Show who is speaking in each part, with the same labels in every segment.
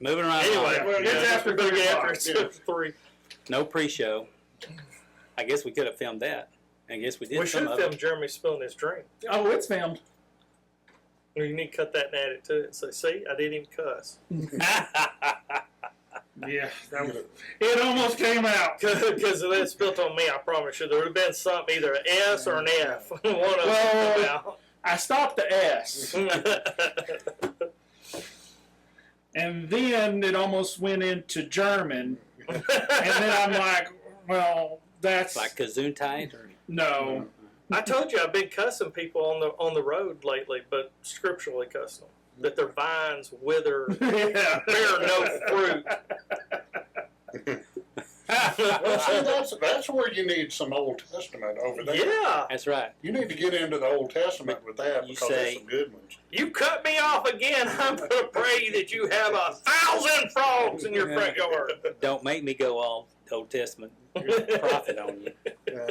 Speaker 1: Moving right
Speaker 2: Anyway,
Speaker 1: on.
Speaker 2: well, it's after 3 o'clock. 3.
Speaker 1: No pre-show. I guess we could have filmed that. I guess we did.
Speaker 2: We should
Speaker 1: some
Speaker 2: have
Speaker 1: of
Speaker 2: filmed Jeremy spilling his drink.
Speaker 3: Oh, it's filmed.
Speaker 2: You need to cut that and add it to it. So, see, I didn't even cuss.
Speaker 3: Yeah, it almost came out.
Speaker 2: Because if it spilled on me, I promise you, there would have been something, either an S or an F. One of them
Speaker 3: Well, I stopped the S,
Speaker 2: come out.
Speaker 3: and then it almost went into German, and then I'm like, well, that's
Speaker 1: like Gesundheit or
Speaker 3: no.
Speaker 2: I told you I've been cussing people on the road lately, but scripturally cussing them. That their vines wither,
Speaker 3: Yeah.
Speaker 2: bear no fruit.
Speaker 4: Well, see, that's where you need some Old Testament over there.
Speaker 2: Yeah,
Speaker 1: That's right.
Speaker 4: You need to get into the Old Testament with that
Speaker 1: You
Speaker 4: because
Speaker 1: say-
Speaker 4: there's some good ones.
Speaker 2: you cut me off again. I'm going to pray that you have 1,000 frogs in your front yard.
Speaker 1: Don't make me go all Old Testament prophet on you.
Speaker 4: Yeah.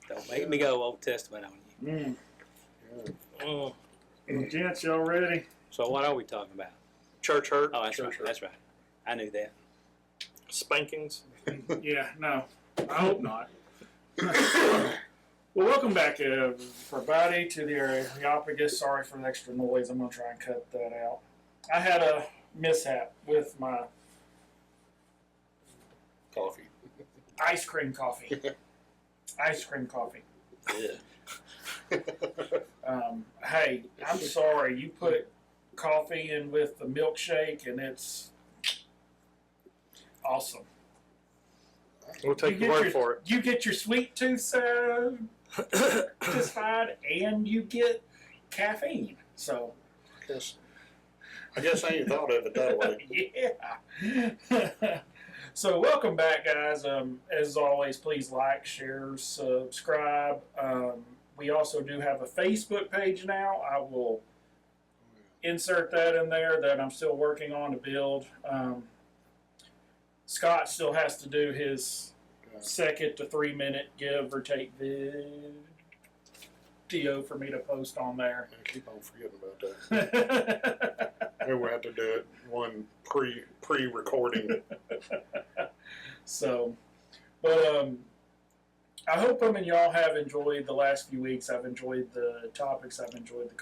Speaker 1: Don't make me go Old Testament on you.
Speaker 2: Mm.
Speaker 3: Well, gents, y'all ready?
Speaker 1: So what are we talking about?
Speaker 2: Church hurt.
Speaker 1: Oh, that's right. That's right. I knew that.
Speaker 2: Spankings.
Speaker 3: Yeah, no, I hope not. Well, welcome back, everybody, to the Areopagus. Sorry for the extra noise. I'm going to try and cut that out. I had a mishap with my
Speaker 4: Coffee.
Speaker 3: ice cream coffee. Ice cream coffee.
Speaker 1: Yeah.
Speaker 3: Hey, I'm sorry. You put coffee in with the milkshake, and it's awesome.
Speaker 2: We'll take your word for it.
Speaker 3: You get your sweet tooth satisfied, and you get caffeine. So,
Speaker 4: I guess I ain't thought of it that way.
Speaker 3: yeah. So, welcome back, guys. As always, please like, share, subscribe. We also do have a Facebook page now. I will insert that in there that I'm still working on to build. Scott still has to do his 2 to 3 minute give or take video for me to post on there.
Speaker 4: I keep on forgetting about that. Maybe we'll have to do it one pre-recording.
Speaker 3: So, but I hope y'all have enjoyed the last few weeks. I've enjoyed the topics. I've enjoyed the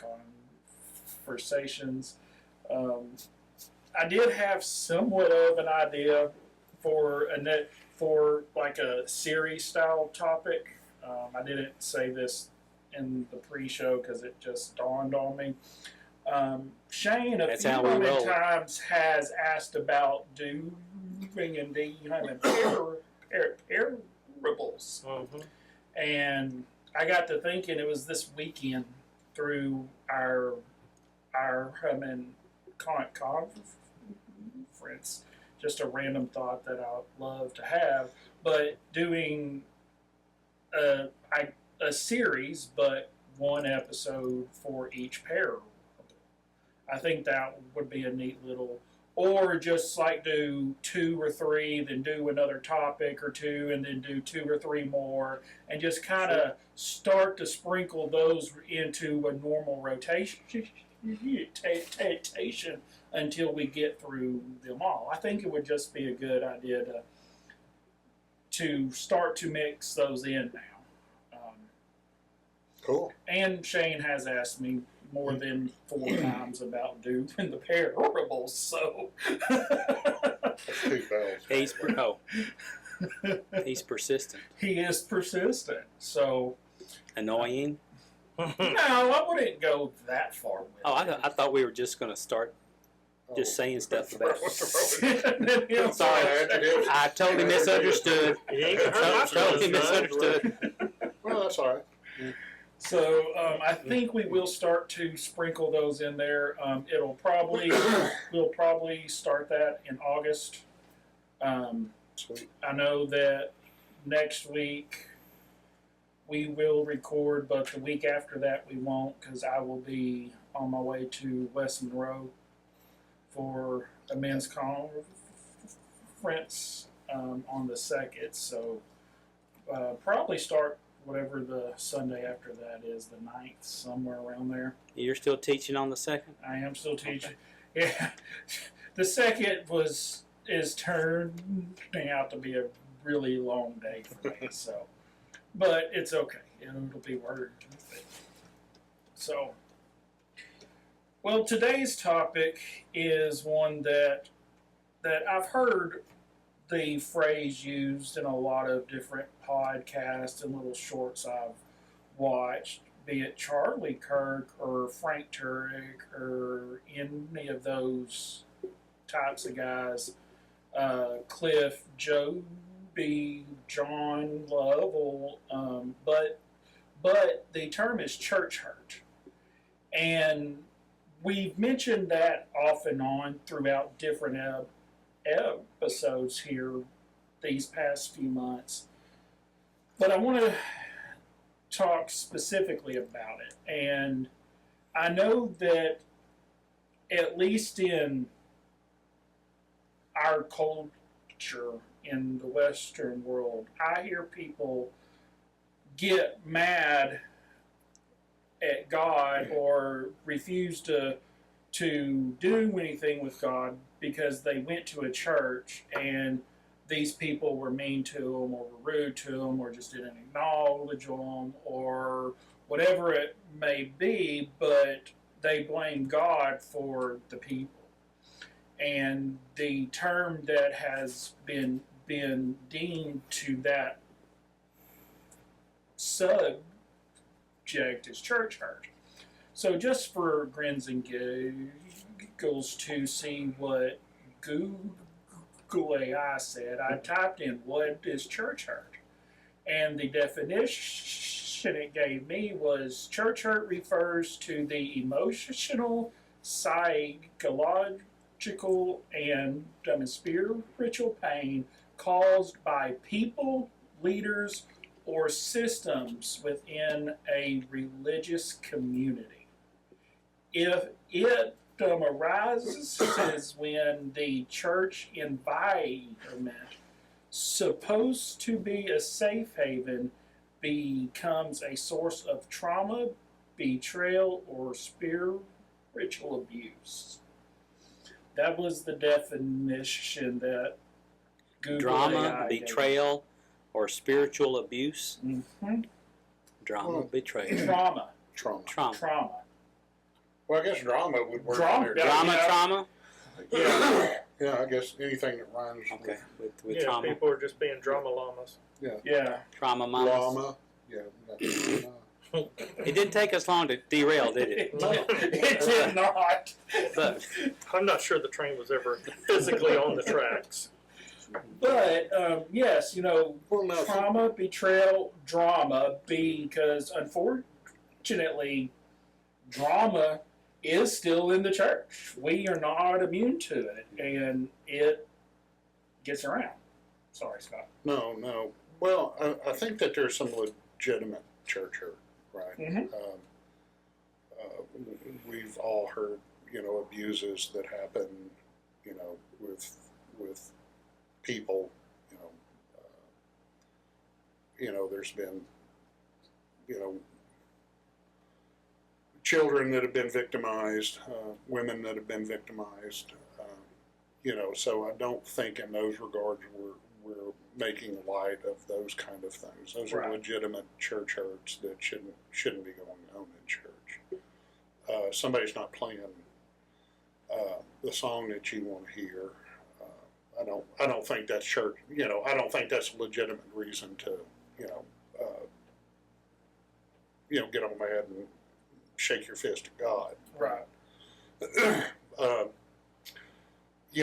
Speaker 3: conversations. I did have somewhat of an idea for like a series style topic. I didn't say this in the pre-show because it just dawned on me. Shane
Speaker 1: That's
Speaker 3: few
Speaker 1: how we roll.
Speaker 3: times has asked about doing and parables,
Speaker 2: Mm-hmm.
Speaker 3: and I got to thinking it was this weekend through our conference. Just a random thought that I'd love to have, but doing a series, but one episode for each parable. I think that would be a neat little, or just like do 2 or 3, then do another topic or 2, and then do 2 or 3 more, and just kind of start to sprinkle those into a normal rotation until we get through them all. I think it would just be a good idea to start to mix those in now.
Speaker 4: Cool.
Speaker 3: And Shane has asked me more than 4 times about doing the parables, so
Speaker 4: That's 2 bells.
Speaker 1: He's persistent.
Speaker 3: he is persistent. So
Speaker 1: Annoying.
Speaker 3: no, I wouldn't go that far with
Speaker 1: Oh,
Speaker 3: it.
Speaker 1: I thought we were just going to start just saying stuff about it.
Speaker 3: Sorry.
Speaker 1: I totally misunderstood.
Speaker 2: You ain't gonna hurt my
Speaker 1: Totally
Speaker 2: feelings, bud.
Speaker 1: misunderstood.
Speaker 4: Well, that's all right.
Speaker 3: So I think we will start to sprinkle those in there. We'll probably start that in August.
Speaker 4: Sweet.
Speaker 3: I know that next week we will record, but the week after that we won't because I will be on my way to West Monroe for a men's conference on the 2nd. So probably start whatever the Sunday after that is, the 9th, somewhere around there.
Speaker 1: You're still teaching on the 2nd?
Speaker 3: I am still teaching. Yeah. the second is turning out to be a really long day for me. So, but it's okay. It'll be worth it. So, well, today's topic is one that I've heard the phrase used in a lot of different podcasts and little shorts I've watched, be it Charlie Kirk or Frank Turek or any of those types of guys, Cliff, Joby, John Lovell, but the term is church hurt. And we've mentioned that off and on throughout different episodes here these past few months. But I want to talk specifically about it. And I know that at least in our culture in the Western world, I hear people get mad at God or refuse to do anything with God because they went to a church and these people were mean to them or were rude to them or just didn't acknowledge them or whatever it may be, but they blame God for the people. And the term that has been deemed to that subject is church hurt. So just for grins and giggles to see what Google AI said, I typed in what is church hurt, and the definition it gave me was church hurt refers to the emotional, psychological, and spiritual pain caused by people, leaders, or systems within a religious community. If it arises when the church environment, supposed to be a safe haven, becomes a source of trauma, betrayal, or spiritual abuse. That was the definition that Google
Speaker 1: Drama,
Speaker 3: AI gave.
Speaker 1: betrayal, or spiritual abuse.
Speaker 3: Mm-hmm.
Speaker 1: Drama,
Speaker 4: Well,
Speaker 1: betrayal,
Speaker 3: Trauma.
Speaker 1: trauma.
Speaker 3: Trauma.
Speaker 4: Well, I guess drama would work
Speaker 3: Drama,
Speaker 4: in there.
Speaker 3: yeah.
Speaker 1: Drama, trauma.
Speaker 4: Yeah, I guess anything that rhymes
Speaker 1: Okay, with
Speaker 2: Yeah,
Speaker 1: trauma.
Speaker 2: people are just being drama llamas.
Speaker 3: Yeah.
Speaker 1: Trauma
Speaker 4: with
Speaker 1: mamas.
Speaker 4: drama. Yeah.
Speaker 1: It didn't take us long to derail, did it?
Speaker 3: It did not.
Speaker 1: But
Speaker 2: I'm not sure the train was ever physically on the tracks.
Speaker 3: But yes,
Speaker 4: Well, no,
Speaker 3: trauma, betrayal, drama, because unfortunately, drama is still in the church. We are not immune to it, and it gets around. Sorry, Scott.
Speaker 4: No. Well, I think that there's some legitimate church hurt, right?
Speaker 3: Mhm.
Speaker 4: We've all heard, abuses that happen, with people, there's been, children that have been victimized, women that have been victimized, so I don't think in those regards we're making light of those kind of things. Those are
Speaker 3: Right.
Speaker 4: legitimate church hurts that shouldn't be going on in church. Somebody's not playing the song that you want to hear. I don't think that's church. I don't think that's a legitimate reason to get on mad and shake your fist at God.
Speaker 3: Right.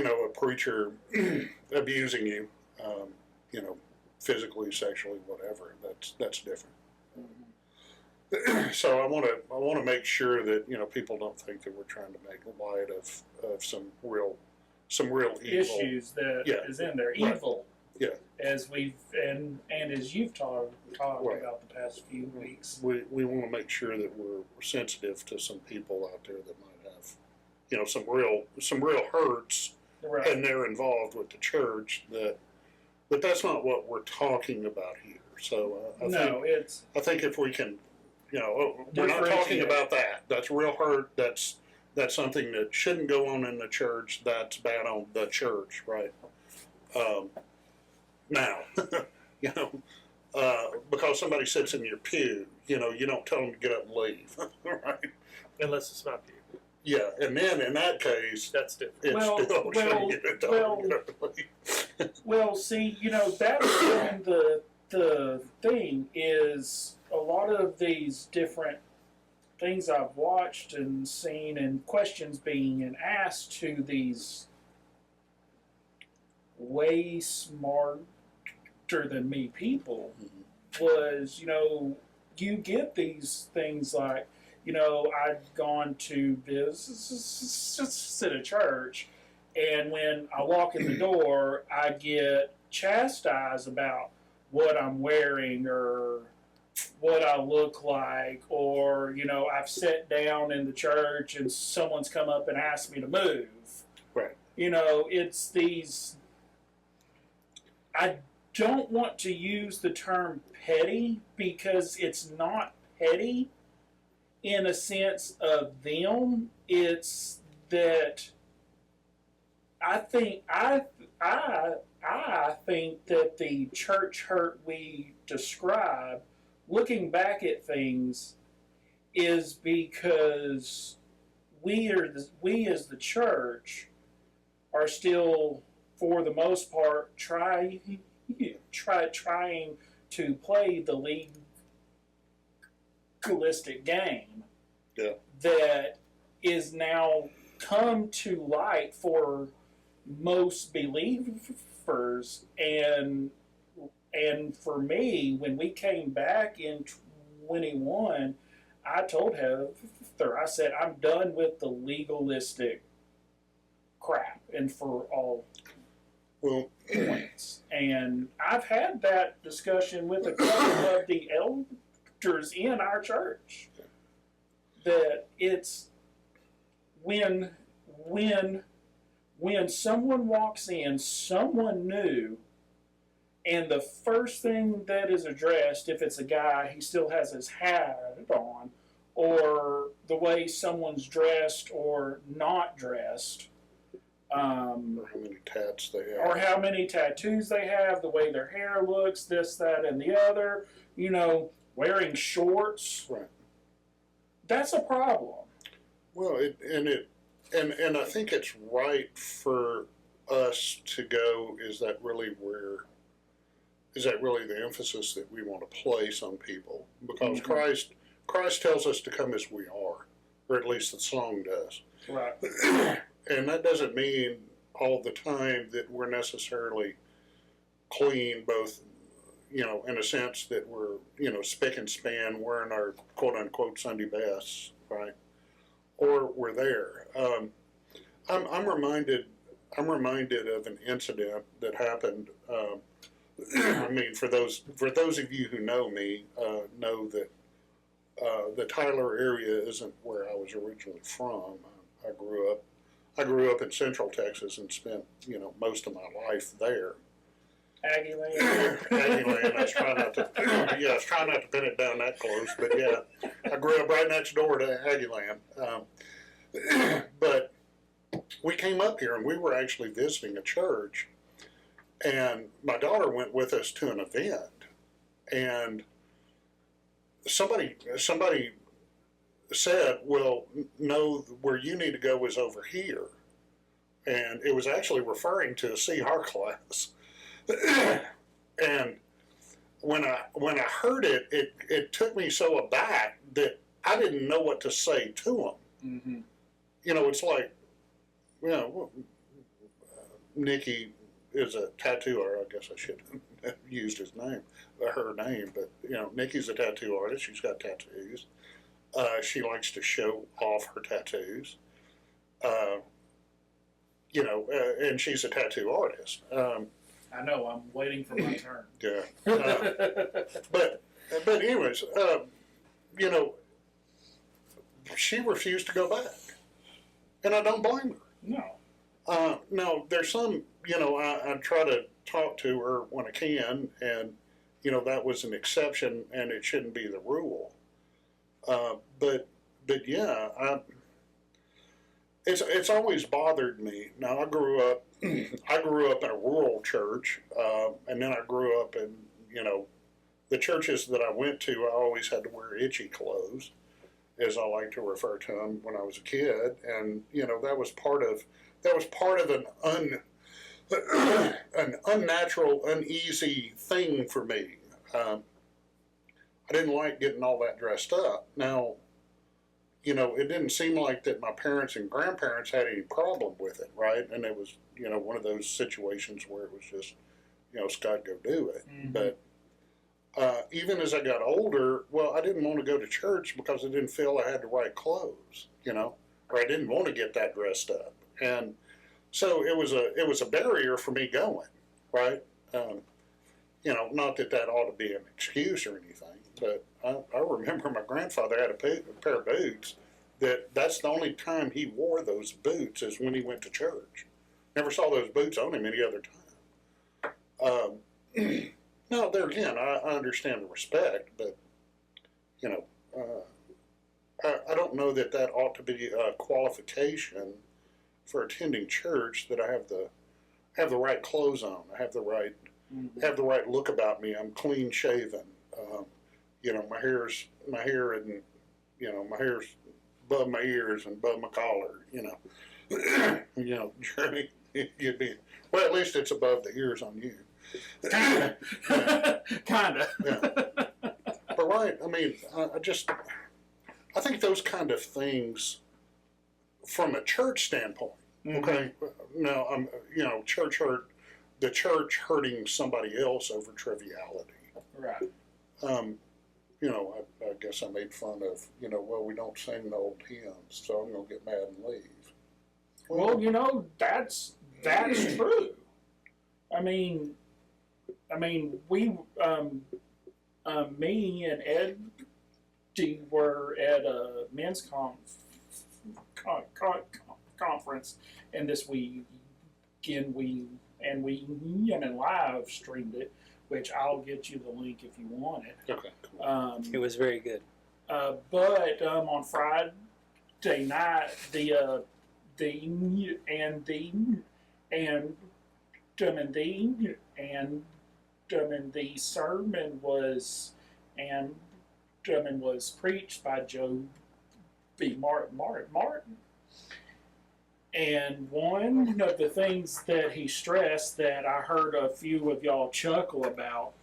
Speaker 4: A preacher abusing you, physically, sexually, whatever. That's different. So I want to make sure that people don't think that we're trying to make light of some real evil
Speaker 3: Issues that is
Speaker 4: Yeah.
Speaker 3: in there.
Speaker 4: Right.
Speaker 3: Evil.
Speaker 4: Yeah.
Speaker 3: As we've and as you've talked
Speaker 4: Right.
Speaker 3: about the past few weeks.
Speaker 4: We want to make sure that we're sensitive to some people out there that might have some real hurts,
Speaker 3: Right.
Speaker 4: and they're involved with the church. But that's not what we're talking about here. So I think if we can, we're not talking
Speaker 3: Differentiate.
Speaker 4: about that. That's real hurt. That's that's something that shouldn't go on in the church. That's bad on the church, right? Now, you know, because somebody sits in your pew, you know, you don't tell them to get up and leave, right?
Speaker 2: Unless it's not you.
Speaker 4: Yeah, and then in that case,
Speaker 2: That's different.
Speaker 4: it's
Speaker 3: Well,
Speaker 4: still
Speaker 3: well,
Speaker 4: get up and leave.
Speaker 3: Well, see, you know, that's been the thing is a lot of these different things I've watched and seen and questions being asked to these way smarter than me people was, you know, you get these things like, you know, I'd gone to this at a church, and when I walk in the door, I get chastised about what I'm wearing or what I look like, or, you know, I've sat down in the church and someone's come up and asked me to move.
Speaker 4: Right.
Speaker 3: You know, it's these. I don't want to use the term petty because it's not petty in a sense of them. It's that I think that the church hurt we describe, looking back at things, is because we as the church are still, for the most part, trying to play the legalistic game.
Speaker 4: Yeah.
Speaker 3: That is now come to light for most believers, and for me, when we came back in 21, I told Heather, I said, I'm done with the legalistic crap, and for all points. And I've had that discussion with a couple of the elders in our church, that it's when someone walks in, someone new, and the first thing that is addressed, if it's a guy, he still has his hat on, or the way someone's dressed or not dressed,
Speaker 4: Or how many tats they have.
Speaker 3: or how many tattoos they have, the way their hair looks, this, that, and the other, you know, wearing shorts.
Speaker 4: Right.
Speaker 3: That's a problem.
Speaker 4: Well, and I think it's right for us to go. Is that really the emphasis that we want to place on people? Because Christ tells us to come as we are, or at least the song does.
Speaker 3: Right.
Speaker 4: And that doesn't mean all the time that we're necessarily clean, both, you know, in a sense that we're, you know, spick and span, wearing our quote unquote Sunday best, right? Or we're there. I'm reminded of an incident that happened. I mean, for those of you who know me, know that the Tyler area isn't where I was originally from. I grew up in Central Texas and spent, you know, most of my life there.
Speaker 3: Aggie Land.
Speaker 4: Aggie Land. I was trying not to pin it down that close, but yeah, I grew up right next door to Aggie Land. But we came up here and we were actually visiting a church, and my daughter went with us to an event, and somebody said, well, no, where you need to go is over here. And it was actually referring to a CR class. And when I heard it, it took me so aback that I didn't know what to say to them.
Speaker 3: Mm-hmm.
Speaker 4: You know, it's like, you know, Nikki is a tattoo artist. I guess I should have used her name, but, you know, Nikki's a tattoo artist. She's got tattoos. She likes to show off her tattoos. You know, and she's a tattoo artist.
Speaker 3: I know, I'm waiting for my turn.
Speaker 4: Yeah. But anyways, you know, she refused to go back. And I don't blame her.
Speaker 3: No.
Speaker 4: Now, there's some, you know, I try to talk to her when I can, and, you know, that was an exception and it shouldn't be the rule. But yeah, it's always bothered me. Now I grew up I grew up in a rural church, and then I grew up in the churches that I went to. I always had to wear itchy clothes, as I like to refer to them, when I was a kid, and that was part of an unnatural, uneasy thing for me. I didn't like getting all that dressed up. Now, it didn't seem like that my parents and grandparents had any problem with it, right? And it was, one of those situations where it was just, Scott, go do it.
Speaker 3: Mhm.
Speaker 4: But even as I got older, well, I didn't want to go to church because I didn't feel I had the right clothes, or I didn't want to get that dressed up. And so it was a barrier for me going, right? Not that ought to be an excuse or anything, but I remember my grandfather had a pair of boots that's the only time he wore those boots is when he went to church. Never saw those boots on him any other time. Now, there again, I understand the respect, but, I don't know that ought to be a qualification for attending church, that I have the right clothes on. I have the right look about me. I'm clean shaven. My hair's above my ears and above my collar. Jeremy, you'd be well. At least it's above the ears on you.
Speaker 3: Kinda.
Speaker 4: Yeah. But right, I mean, I think those kind of things, from a church standpoint. Okay. Now, the church hurting somebody else over triviality.
Speaker 3: Right.
Speaker 4: I guess I made fun of, well, we don't sing the old hymns, so I'm going to get mad and leave.
Speaker 3: Well, that's true. I mean, we, me and Ed were at a men's conference, and this weekend we live streamed it, which I'll get you the link if you want it.
Speaker 4: Okay, cool.
Speaker 1: It was very good.
Speaker 3: But on Friday night, the sermon was preached by Joe B. Martin. And one of the things that he stressed that I heard a few of y'all chuckle about,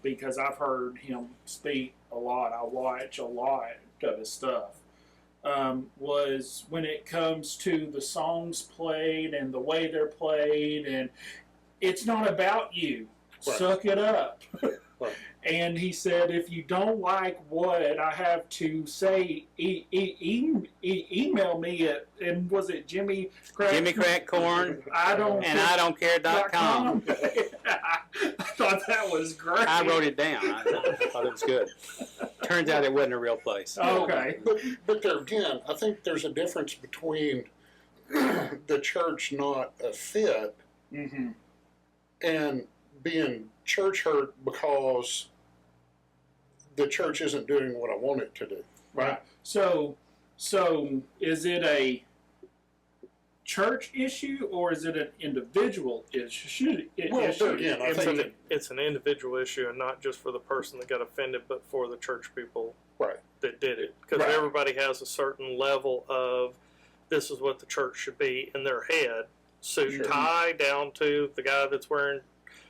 Speaker 3: because I've heard him speak a lot, I watch a lot of his stuff, was when it comes to the songs played and the way they're played, and it's not about you.
Speaker 4: Right.
Speaker 3: Suck it up.
Speaker 4: Right.
Speaker 3: And he said, if you don't like what I have to say, email me at, and was it Jimmy
Speaker 1: JimmyCrackCorn
Speaker 3: I don't
Speaker 1: care.com.
Speaker 3: I thought that was great.
Speaker 1: I wrote it down. I thought it was good. Turns out it wasn't a real place.
Speaker 3: Okay.
Speaker 4: But there again, I think there's a difference between the church not a fit
Speaker 3: Mm-hmm.
Speaker 4: and being church hurt because the church isn't doing what I want it to do.
Speaker 3: Right. So is it a church issue or is it an individual issue?
Speaker 4: Well, there again, I think
Speaker 2: It's an individual issue, and not just for the person that got offended, but for the church people
Speaker 4: right.
Speaker 2: that did it. Because
Speaker 3: Right.
Speaker 2: everybody has a certain level of this is what the church should be in their head. Suit and
Speaker 3: Sure.
Speaker 2: tie down to the guy that's wearing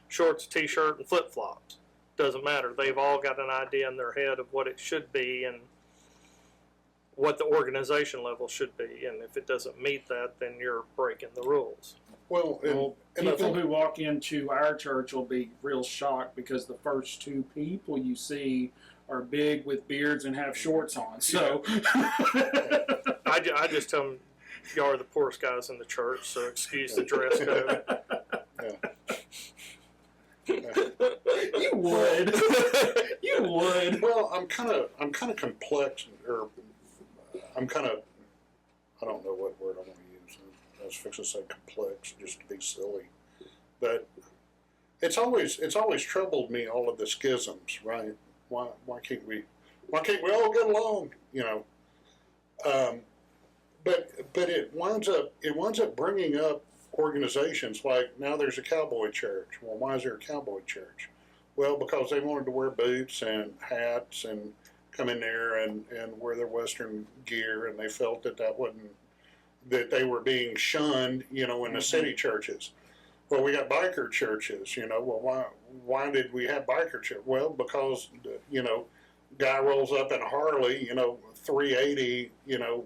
Speaker 2: shorts, t-shirt, and flip-flops. Doesn't matter. They've all got an idea in their head of what it should be and what the organization level should be. And if it doesn't meet that, then you're breaking the rules.
Speaker 4: Well, and I
Speaker 3: People
Speaker 4: think,
Speaker 3: who walk into our church will be real shocked because the first two people you see are big with beards and have shorts on. So
Speaker 2: I just tell them, y'all are the poorest guys in the church, so excuse the dress code.
Speaker 3: you would. You would.
Speaker 4: well, I'm kind of complex, or I'm kind of, I don't know what word I want to use. I was fixing to say complex just to be silly, but it's always troubled me, all of the schisms, right? Why can't we all get along? but it winds up bringing up organizations like now there's a cowboy church. Well, why is there a cowboy church? Well, because they wanted to wear boots and hats and come in there and wear their Western gear, and they felt that that they were being shunned, in the city churches. Well, we got biker churches, well, why did we have biker church? Well, because, guy rolls up in a Harley, 380,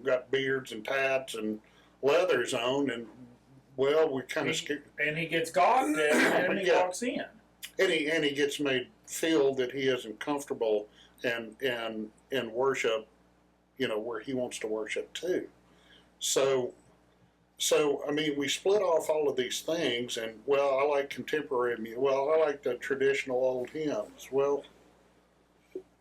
Speaker 4: got beards and tats and leathers on, and well, we kind of scared.
Speaker 3: And he gets gawked at and he
Speaker 4: Yeah.
Speaker 3: walks in.
Speaker 4: And he gets made feel that he isn't comfortable and worship, where he wants to worship too. So I mean, we split off all of these things, and well, I like contemporary music. Well, I like the traditional old hymns. Well,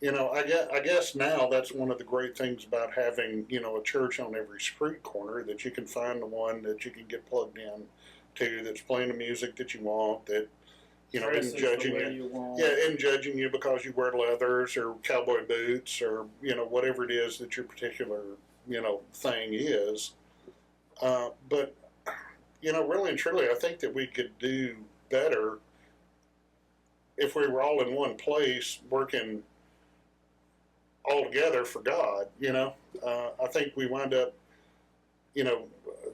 Speaker 4: I guess now that's one of the great things about having, a church on every street corner, that you can find the one that you can get plugged in to, that's playing the music that you want, that,
Speaker 3: Dresses
Speaker 4: isn't judging
Speaker 3: the way
Speaker 4: you.
Speaker 3: you want.
Speaker 4: Yeah, isn't judging you because you wear leathers or cowboy boots or, whatever it is that your particular, thing is. But, really and truly, I think that we could do better if we were all in one place working all together for God. I think we wind up,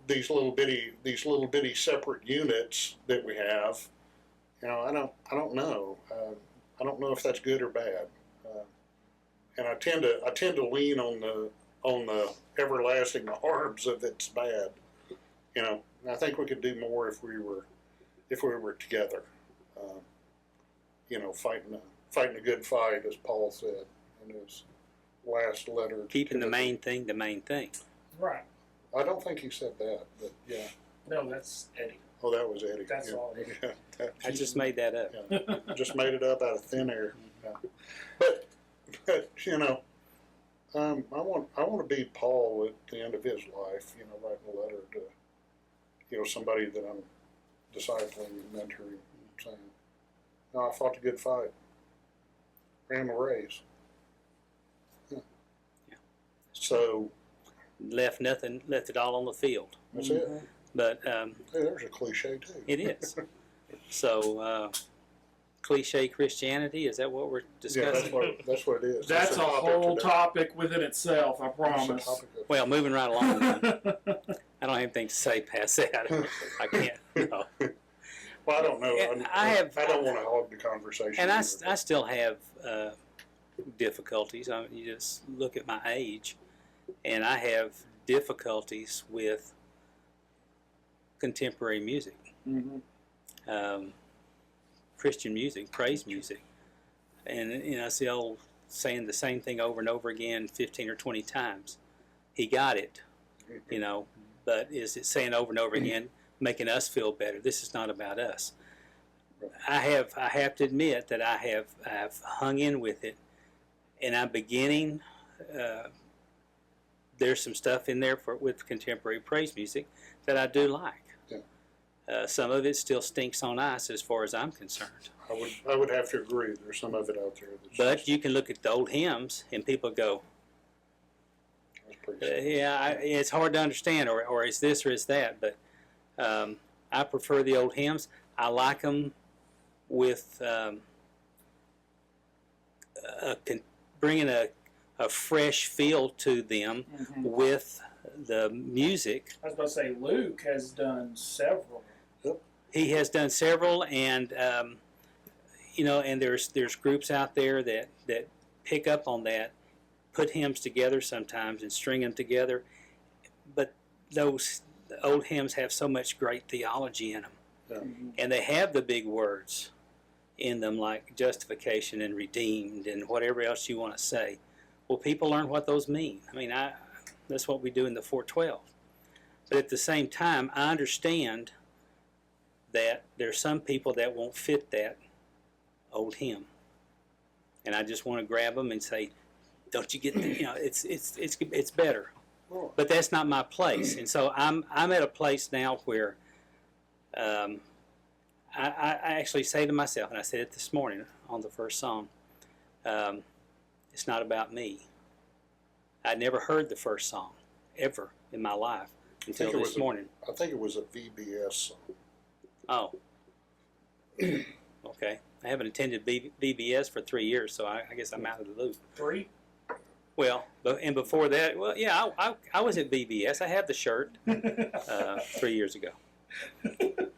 Speaker 4: these little bitty separate units that we have. I don't know. I don't know if that's good or bad. And I tend to lean on the everlasting harms of it's bad. And I think we could do more if we were together. Fighting a good fight, as Paul said in his last letter. to
Speaker 1: Keeping the
Speaker 4: Timothy.
Speaker 1: main thing the main thing.
Speaker 3: Right.
Speaker 4: I don't think he said that, but yeah.
Speaker 3: No, that's Eddie.
Speaker 4: Oh, that was Eddie.
Speaker 3: That's
Speaker 4: yeah.
Speaker 3: all.
Speaker 4: Yeah, that-
Speaker 1: I just made that up.
Speaker 4: yeah. Just made it up out of thin air. Yeah. But I want to be Paul at the end of his life. Writing a letter to somebody that I'm discipling and mentoring, saying, "No, I fought a good fight, ran the race." Yeah.
Speaker 1: Yeah.
Speaker 4: So
Speaker 1: Left it all on the field.
Speaker 4: that's it.
Speaker 1: But
Speaker 4: Hey, there's a cliche too.
Speaker 1: it is. So, cliche Christianity, is that what we're
Speaker 4: Yeah,
Speaker 1: discussing?
Speaker 4: that's what it is.
Speaker 3: That's a
Speaker 4: the topic
Speaker 3: whole
Speaker 4: today.
Speaker 3: topic within itself, I
Speaker 4: That's the
Speaker 3: promise.
Speaker 4: topic of-
Speaker 1: Well, moving right along then. I don't have anything to say past that. I can't. No.
Speaker 4: Well, I don't know.
Speaker 1: And
Speaker 4: I don't want to hog the conversation.
Speaker 1: And
Speaker 4: either.
Speaker 1: I still have difficulties. You just look at my age, and I have difficulties with contemporary music, Christian music, praise music. And I see old saying the same thing over and over again 15 or 20 times. He got it, but is it saying over and over again, making us feel better? This is not about us. I have to admit that I've hung in with it, and I'm beginning. There's some stuff in there with contemporary praise music that I do like.
Speaker 4: Yeah.
Speaker 1: Some of it still stinks on ice as far as I'm concerned.
Speaker 4: I would have to agree. There's some of it out there that's
Speaker 1: But
Speaker 4: just,
Speaker 1: you can look at the old hymns and people go,
Speaker 4: that's pretty simple.
Speaker 1: it's hard to understand, or it's this or it's that. But I prefer the old hymns. I like them with bringing a fresh feel to them with the music.
Speaker 3: I was about to say, Luke has done several.
Speaker 1: He has done several, and and there's groups out there that pick up on that, put hymns together sometimes and string them together. But those old hymns have so much great theology in them,
Speaker 4: Yeah.
Speaker 1: and they have the big words in them like justification and redeemed and whatever else you want to say. Well, people learn what those mean. I mean, that's what we do in the 412. But at the same time, I understand that there's some people that won't fit that old hymn, and I just want to grab them and say, "Don't you get that? It's better."
Speaker 4: Well,
Speaker 1: But that's not my place, and so I'm at a place now where I actually say to myself, and I said it this morning on the first song, it's not about me. I'd never heard the first song ever in my life until
Speaker 4: it
Speaker 1: this
Speaker 4: was
Speaker 1: morning.
Speaker 4: I think it was a VBS song.
Speaker 1: Oh. Okay. I haven't attended VBS for 3 years, so I guess I'm out of the loop.
Speaker 3: 3?
Speaker 1: Well, and before that, well, yeah, I was at VBS. I had the shirt 3 years ago.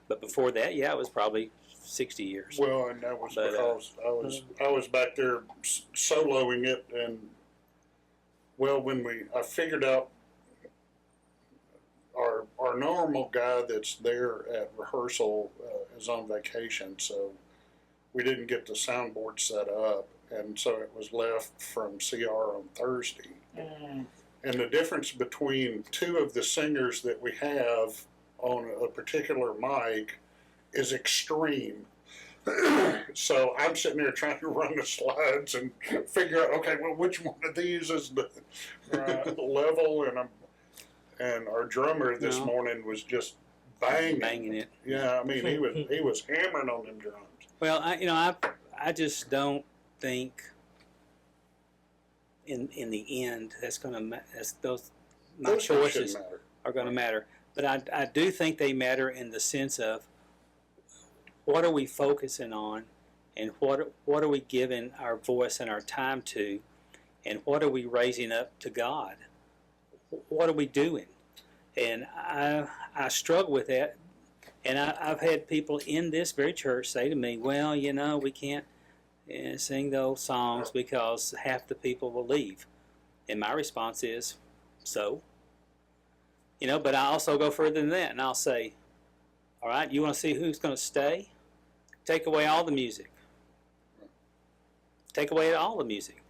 Speaker 1: But before that, yeah, it was probably 60 years.
Speaker 4: Well, and that was
Speaker 1: But,
Speaker 4: because I was back there soloing it, and well, when I figured out our normal guy that's there at rehearsal is on vacation, so we didn't get the soundboard set up, and so it was left from CR on Thursday.
Speaker 3: Mm.
Speaker 4: And the difference between two of the singers that we have on a particular mic is extreme. So I'm sitting there trying to run the slides and figure out, okay, well, which one of these is the level? And our drummer this
Speaker 1: No.
Speaker 4: morning was just banging
Speaker 1: it.
Speaker 4: Yeah, I mean, he was hammering on them drums.
Speaker 1: Well, I just don't think in the end my
Speaker 4: Those things
Speaker 1: choices
Speaker 4: shouldn't matter.
Speaker 1: are going to matter. But I do think they matter in the sense of what are we focusing on, and what are we giving our voice and our time to, and what are we raising up to God? What are we doing? And I struggle with that. And I've had people in this very church say to me, well, we can't sing those songs because half the people will leave. And my response is, so? But I also go further than that, and I'll say, all right, you want to see who's going to stay? Take away all the music. Take away all the music.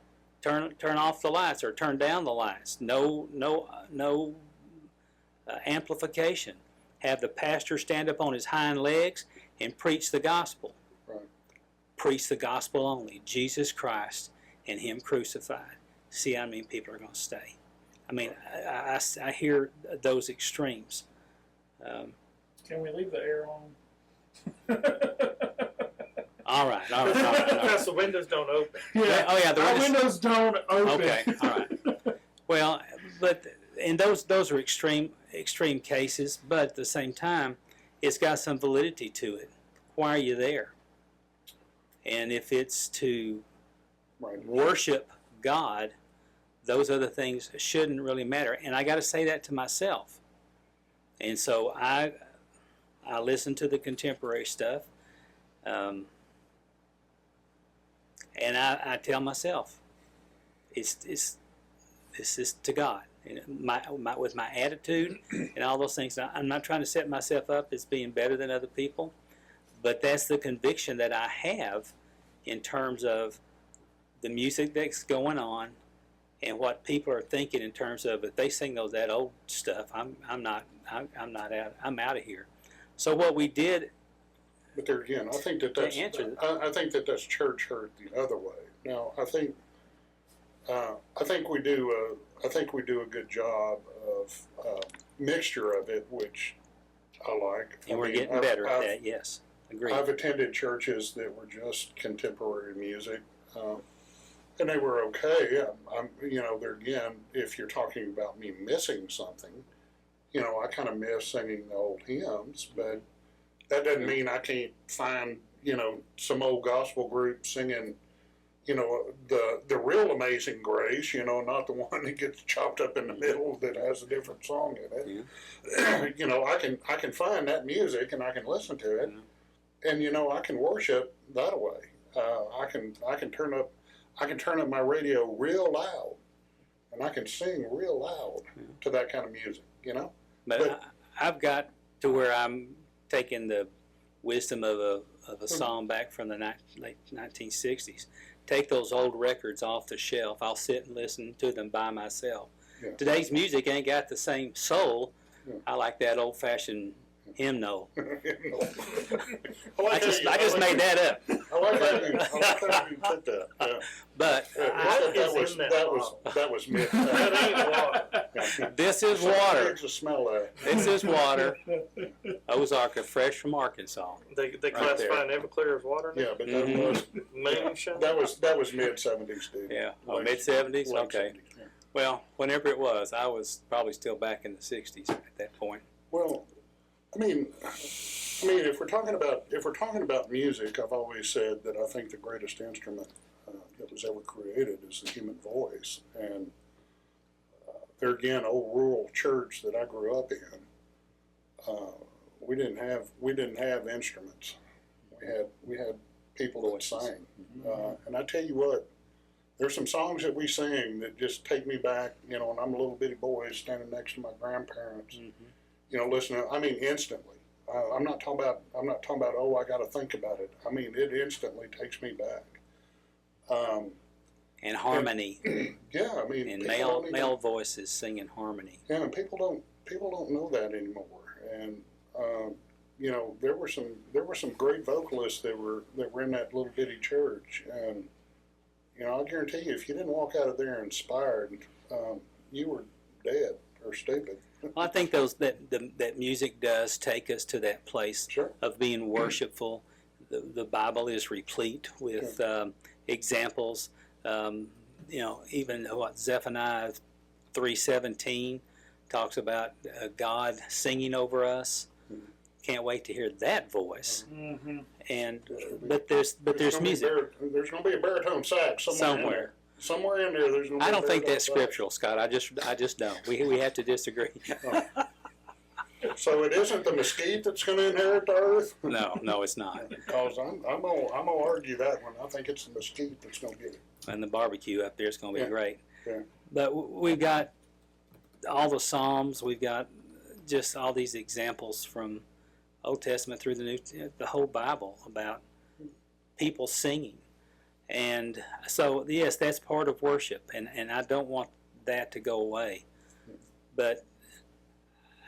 Speaker 1: Turn off the lights or turn down the lights. No amplification. Have the pastor stand up on his hind legs and preach the gospel.
Speaker 4: Right.
Speaker 1: Preach the gospel only. Jesus Christ and Him crucified. See how many people are going to stay. I mean, I hear those extremes.
Speaker 3: Can we leave the air on?
Speaker 1: All right.
Speaker 2: Because the windows don't open.
Speaker 3: Yeah.
Speaker 1: Oh, yeah. The
Speaker 3: Our
Speaker 1: windows-
Speaker 3: windows don't open.
Speaker 1: Okay. All right. Well, but and those are extreme cases, but at the same time, it's got some validity to it. Why are you there? And if it's to
Speaker 4: Right.
Speaker 1: worship God, those other things shouldn't really matter. And I got to say that to myself. And so I listen to the contemporary stuff, and I tell myself, this is to God. With my attitude and all those things. I'm not trying to set myself up as being better than other people, but that's the conviction that I have in terms of the music that's going on and what people are thinking in terms of if they sing that old stuff, I'm out of here. So what we did.
Speaker 4: But there again, I think I think that's church hurt the other way. Now, I think we do a good job of mixture of it, which I like.
Speaker 1: And we're getting better at that, yes. Agreed.
Speaker 4: I've attended churches that were just contemporary music, and they were okay. Yeah, there again, if you're talking about me missing something, I kind of miss singing the old hymns, but that doesn't mean I can't find, some old gospel group singing, the real Amazing Grace, not the one that gets chopped up in the middle that has a different song in it. Yeah. I can find that music and I can listen to it, and I can worship that way. I can turn up my radio real loud, and I can sing real loud to that kind of music.
Speaker 1: But I've got to where I'm taking the wisdom of a song back from the late 1960s. Take those old records off the shelf. I'll sit and listen to them by myself.
Speaker 4: Yeah.
Speaker 1: Today's music ain't got the same soul.
Speaker 4: Yeah.
Speaker 1: I like that old-fashioned hymnal.
Speaker 4: I
Speaker 1: just made that up.
Speaker 4: I like how you put that. Yeah.
Speaker 1: But
Speaker 4: That was mid.
Speaker 2: That ain't water.
Speaker 1: this is water.
Speaker 4: There's a smell of it.
Speaker 1: This is water. Ozarka, fresh from Arkansas.
Speaker 2: They
Speaker 1: Right
Speaker 2: classify Everclear as water now?
Speaker 4: Yeah, but that was
Speaker 2: Moonshine?
Speaker 4: that was mid '70s, dude.
Speaker 1: Yeah. Oh,
Speaker 4: Like,
Speaker 1: mid-70s?
Speaker 4: late
Speaker 1: Okay.
Speaker 4: 70s, yeah.
Speaker 1: Well, whenever it was, I was probably still back in the 60s at that point.
Speaker 4: Well, I mean, if we're talking about music, I've always said that I think the greatest instrument that was ever created is the human voice. And there again, old rural church that I grew up in, we didn't have instruments. We had people that sang, and I tell you what, there's some songs that we sing that just take me back. You know, when I'm a little bitty boy standing next to my grandparents, you know, listening. I mean, instantly. I'm not talking about. Oh, I got to think about it. I mean, it instantly takes me back.
Speaker 1: And harmony.
Speaker 4: Yeah, I mean,
Speaker 1: And
Speaker 4: people
Speaker 1: male voices sing in harmony.
Speaker 4: Yeah, and people don't know that anymore. And you know, there were some great vocalists that were in that little bitty church. And you know, I guarantee you, if you didn't walk out of there inspired, you were dead or stupid.
Speaker 1: Well, I think that music does take us to that place
Speaker 4: Sure.
Speaker 1: of being worshipful. The Bible is replete with examples. You know, even what Zephaniah 3:17 talks about God singing over us. Can't wait to hear that voice.
Speaker 3: Mm-hmm.
Speaker 1: And but there's music
Speaker 4: There's going to be a baritone sax somewhere. Somewhere in there, there's going to be
Speaker 1: I don't think that's
Speaker 4: baritone sax.
Speaker 1: scriptural, Scott. I just don't. We have to disagree.
Speaker 4: So it isn't the mesquite that's going to inherit the earth?
Speaker 1: No, it's not.
Speaker 4: Because I'm gonna argue that one. I think it's the mesquite that's going to get it.
Speaker 1: And the barbecue up there is going to be
Speaker 4: Yeah.
Speaker 1: great.
Speaker 4: Yeah.
Speaker 1: But we've got all the Psalms. We've got just all these examples from Old Testament through the whole Bible about people singing. And so, yes, that's part of worship, and I don't want that to go away. But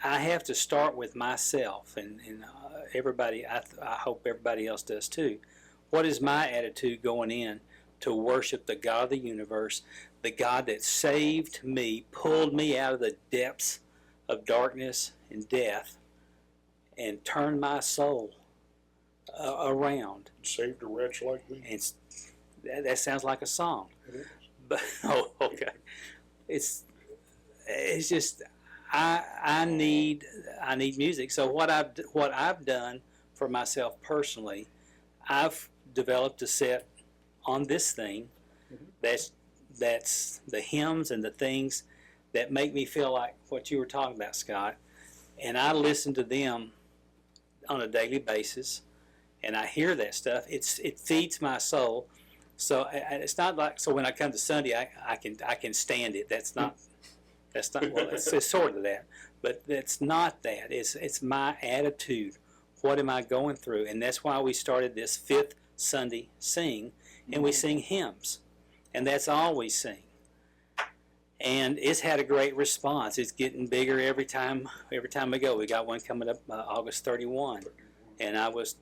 Speaker 1: I have to start with myself, and everybody, I hope everybody else does too. What is my attitude going in to worship the God of the universe, the God that saved me, pulled me out of the depths of darkness and death, and turned my soul around?
Speaker 4: Saved a wretch like me.
Speaker 1: And that sounds like a song.
Speaker 4: It is.
Speaker 1: But okay, it's just I need music. So what I've done for myself personally, I've developed a set on this thing that's the hymns and the things that make me feel like what you were talking about, Scott, and I listen to them on a daily basis, and I hear that stuff. It feeds my soul. So it's not like, so when I come to Sunday, I can stand it. That's not well, it's sort of that, but it's not that. It's my attitude. What am I going through? And that's why we started this fifth Sunday sing, and we sing hymns, and that's all we sing. And it's had a great response. It's getting bigger every time we go. We got one coming up August 31. And I was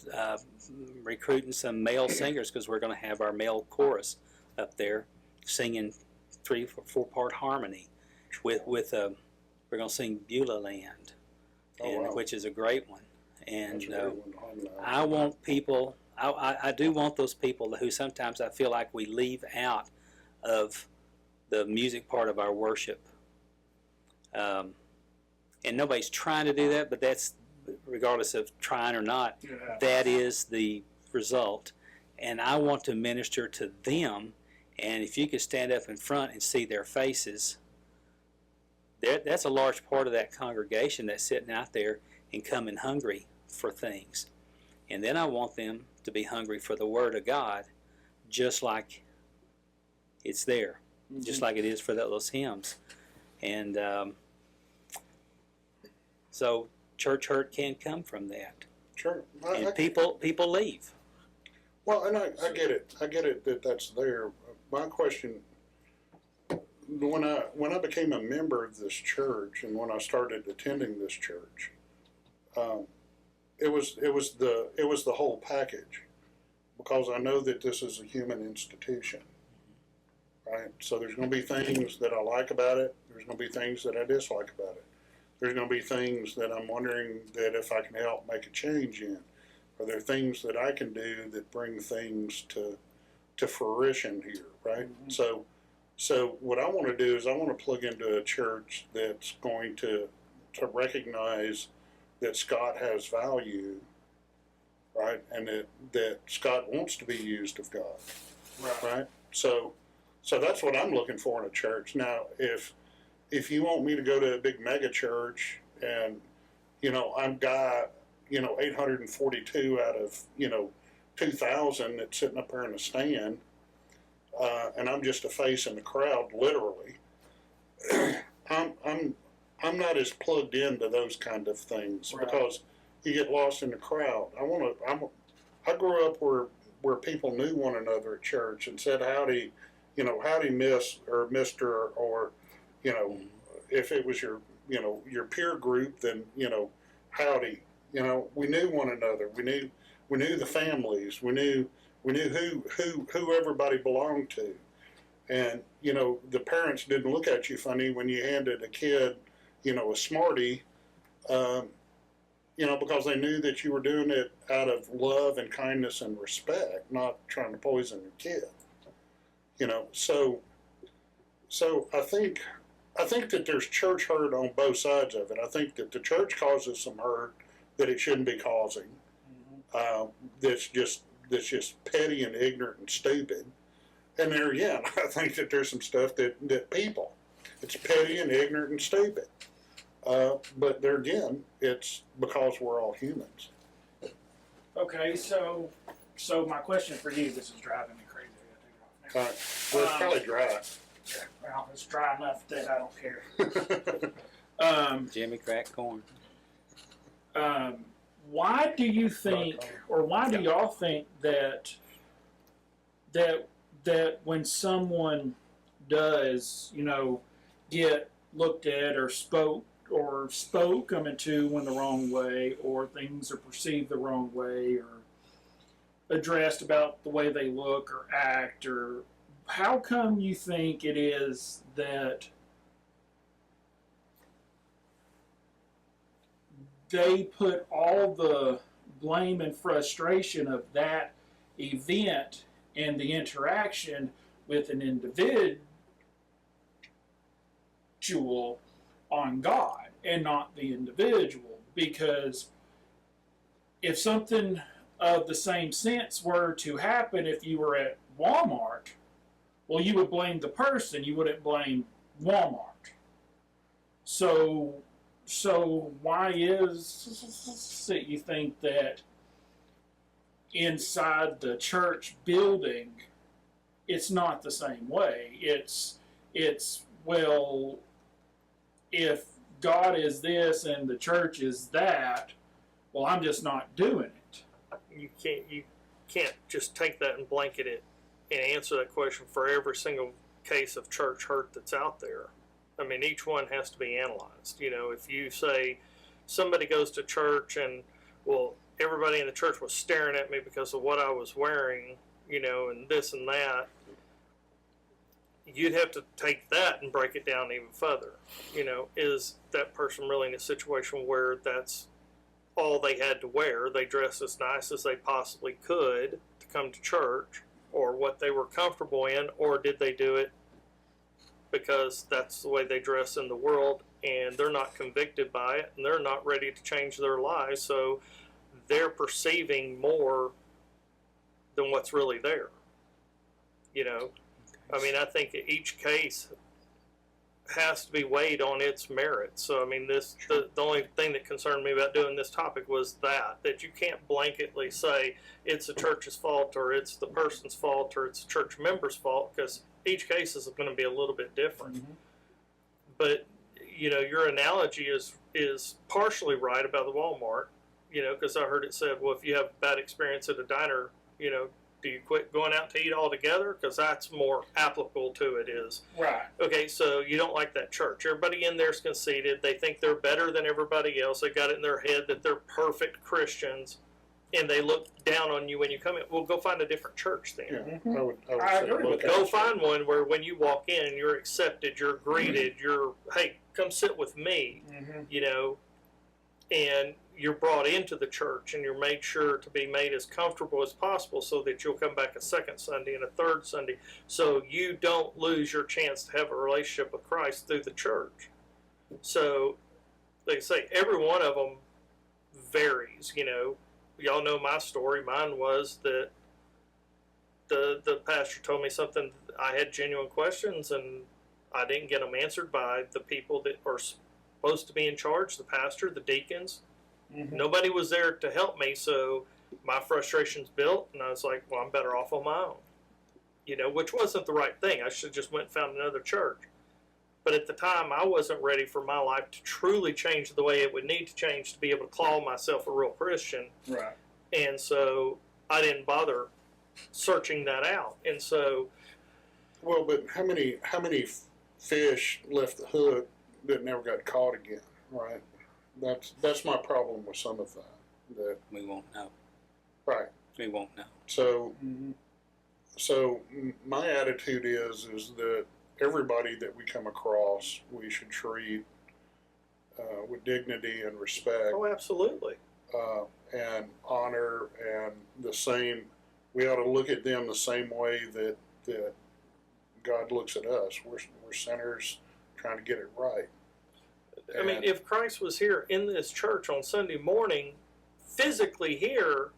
Speaker 1: recruiting some male singers because we're going to have our male chorus up there singing 3 or 4 part harmony with we're going to sing Beulah Land, which is a great one. And I want people, I do want those people who sometimes I feel like we leave out of the music part of our worship. And nobody's trying to do that, but that's, regardless of trying or not, that is the result. And I want to minister to them, and if you could stand up in front and see their faces, that's a large part of that congregation that's sitting out there and coming hungry for things. And then I want them to be hungry for the Word of God, just like it's there, just like it is for those hymns. And so church hurt can come from that.
Speaker 4: Sure.
Speaker 1: And people leave.
Speaker 4: Well, and I get it. I get it that that's there. My question, when I became a member of this church and when I started attending this church, it was the whole package, because I know that this is a human institution, right? So there's going to be things that I like about it. There's going to be things that I dislike about it. There's going to be things that I'm wondering that if I can help make a change in. Are there things that I can do that bring things to fruition here, right? Mm-hmm. So So what I want to do is I want to plug into a church that's going to recognize that Scott has value, right, and that Scott wants to be used of God, right? So that's what I'm looking for in a church. Now, if you want me to go to a big mega church and, you know, I'm guy, you know, 842 out of, you know, 2,000 that's sitting up there in a stand, and I'm just a face in the crowd, literally. I'm not as plugged into those kind of things because you get lost in the crowd. I grew up where people knew one another at church and said howdy, you know, howdy miss or mister, or, you know, if it was your, you know, your peer group, then, you know, howdy. You know, we knew one another. We knew the families. We knew who everybody belonged to. And, you know, the parents didn't look at you funny when you handed a kid, you know, a Smartie, you know, because they knew that you were doing it out of love and kindness and respect, not trying to poison your kid. You know, so I think that there's church hurt on both sides of it. I think that the church causes some hurt that it shouldn't be causing. That's just petty and ignorant and stupid. And there again, I think that there's some stuff that people, it's petty and ignorant and stupid. But there again, it's because we're all humans.
Speaker 3: Okay, so my question for you, this is driving me crazy. I gotta take it off now.
Speaker 4: Well, it's probably dry.
Speaker 3: Well, it's dry enough that I don't care.
Speaker 1: Jimmy crack corn.
Speaker 3: Why do you think, or why do y'all think that when someone does, you know, get looked at or spoken into in the wrong way, or things are perceived the wrong way, or addressed about the way they look or act, or how come you think it is that they put all the blame and frustration of that event and the interaction with an individual on God and not the individual? Because if something of the same sense were to happen if you were at Walmart, well, you would blame the person, you wouldn't blame Walmart. So why is it you think that inside the church building it's not the same way? It's well, if God is this and the church is that, well, I'm just not doing it.
Speaker 2: You can't just take that and blanket it and answer that question for every single case of church hurt that's out there. I mean, each one has to be analyzed. You know, if you say somebody goes to church and, well, everybody in the church was staring at me because of what I was wearing, you know, and this and that, you'd have to take that and break it down even further. You know, is that person really in a situation where that's all they had to wear? They dressed as nice as they possibly could to come to church, or what they were comfortable in, or did they do it because that's the way they dress in the world and they're not convicted by it and they're not ready to change their lives, so they're perceiving more than what's really there. You know, I mean, I think each case has to be weighed on its merits. So, I mean, the only thing that concerned me about doing this topic was that you can't blanketly say it's the church's fault, or it's the person's fault, or it's the church member's fault, because each case is going to be a little bit different. Mm-hmm. But, you know, your analogy is partially right about the Walmart, you know, because I heard it said, well, if you have a bad experience at a diner, you know, do you quit going out to eat altogether? Because that's more applicable to it is.
Speaker 3: Right.
Speaker 2: Okay, so you don't like that church. Everybody in there is conceited. They think they're better than everybody else. They got it in their head that they're perfect Christians, and they look down on you when you come in. Well, go find a different church then.
Speaker 4: Yeah,
Speaker 3: Mm-hmm.
Speaker 4: I would
Speaker 3: I
Speaker 4: say
Speaker 3: agree with that.
Speaker 2: Go find one where when you walk in, you're accepted, you're greeted, you're, hey, come sit with me,
Speaker 3: Mm-hmm.
Speaker 2: you know. and you're brought into the church and you're made sure to be made as comfortable as possible so that you'll come back a second Sunday and a third Sunday, so you don't lose your chance to have a relationship with Christ through the church. So, like I say, every one of them varies. You know, y'all know my story. Mine was that the pastor told me something. I had genuine questions, and I didn't get them answered by the people that are supposed to be in charge, the pastor, the deacons.
Speaker 3: Mm-hmm.
Speaker 2: Nobody was there to help me, so my frustrations built, and I was like, well, I'm better off on my own. You know, which wasn't the right thing. I should have just went and found another church. But at the time, I wasn't ready for my life to truly change the way it would need to change to be able to call myself a real Christian.
Speaker 3: Right.
Speaker 2: And so I didn't bother searching that out. And so,
Speaker 4: Well, but how many fish left the hook that never got caught again? Right. That's my problem with some of that. That
Speaker 1: We won't know.
Speaker 4: right.
Speaker 1: We won't know.
Speaker 4: So
Speaker 3: Mm-hmm.
Speaker 4: My attitude is that everybody that we come across, we should treat with dignity and respect,
Speaker 2: oh, absolutely.
Speaker 4: and honor, and the same. We ought to look at them the same way that God looks at us. We're sinners trying to get it right.
Speaker 2: I mean,
Speaker 4: And-
Speaker 2: if Christ was here in this church on Sunday morning, physically here,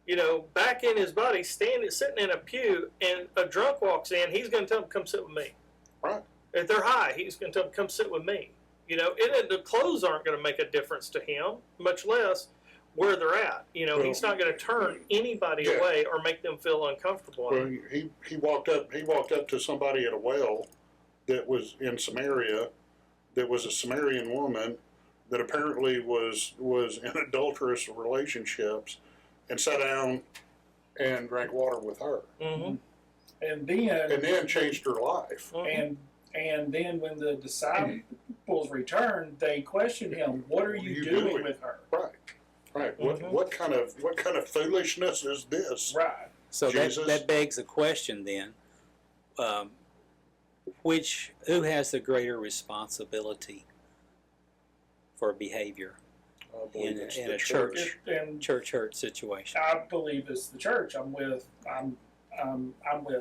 Speaker 2: you know, back in his body, sitting in a pew, and a drunk walks in, he's going to tell them, come sit with me.
Speaker 4: Right.
Speaker 2: If they're high, he's going to tell them, come sit with me. You know, the clothes aren't going to make a difference to him, much less where they're at. You know,
Speaker 4: Well,
Speaker 2: he's not going to turn anybody
Speaker 4: yeah.
Speaker 2: away or make them feel uncomfortable.
Speaker 4: Well, he walked up to somebody at a well that was in Samaria, that was a Samaritan woman that apparently was in adulterous relationships, and sat down and drank water with her,
Speaker 2: Mm-hmm.
Speaker 3: And
Speaker 4: then changed her life.
Speaker 3: and then when the disciples returned, they questioned him, "What are you doing with her?"
Speaker 4: Right.
Speaker 2: Mhm.
Speaker 4: What kind of foolishness is this?
Speaker 3: Right.
Speaker 1: So
Speaker 4: Jesus?
Speaker 1: that begs a question then. Who has the greater responsibility for behavior
Speaker 4: I believe it's
Speaker 1: in
Speaker 4: the
Speaker 1: a church
Speaker 3: And
Speaker 1: church hurt situation?
Speaker 3: I believe it's the church. I'm with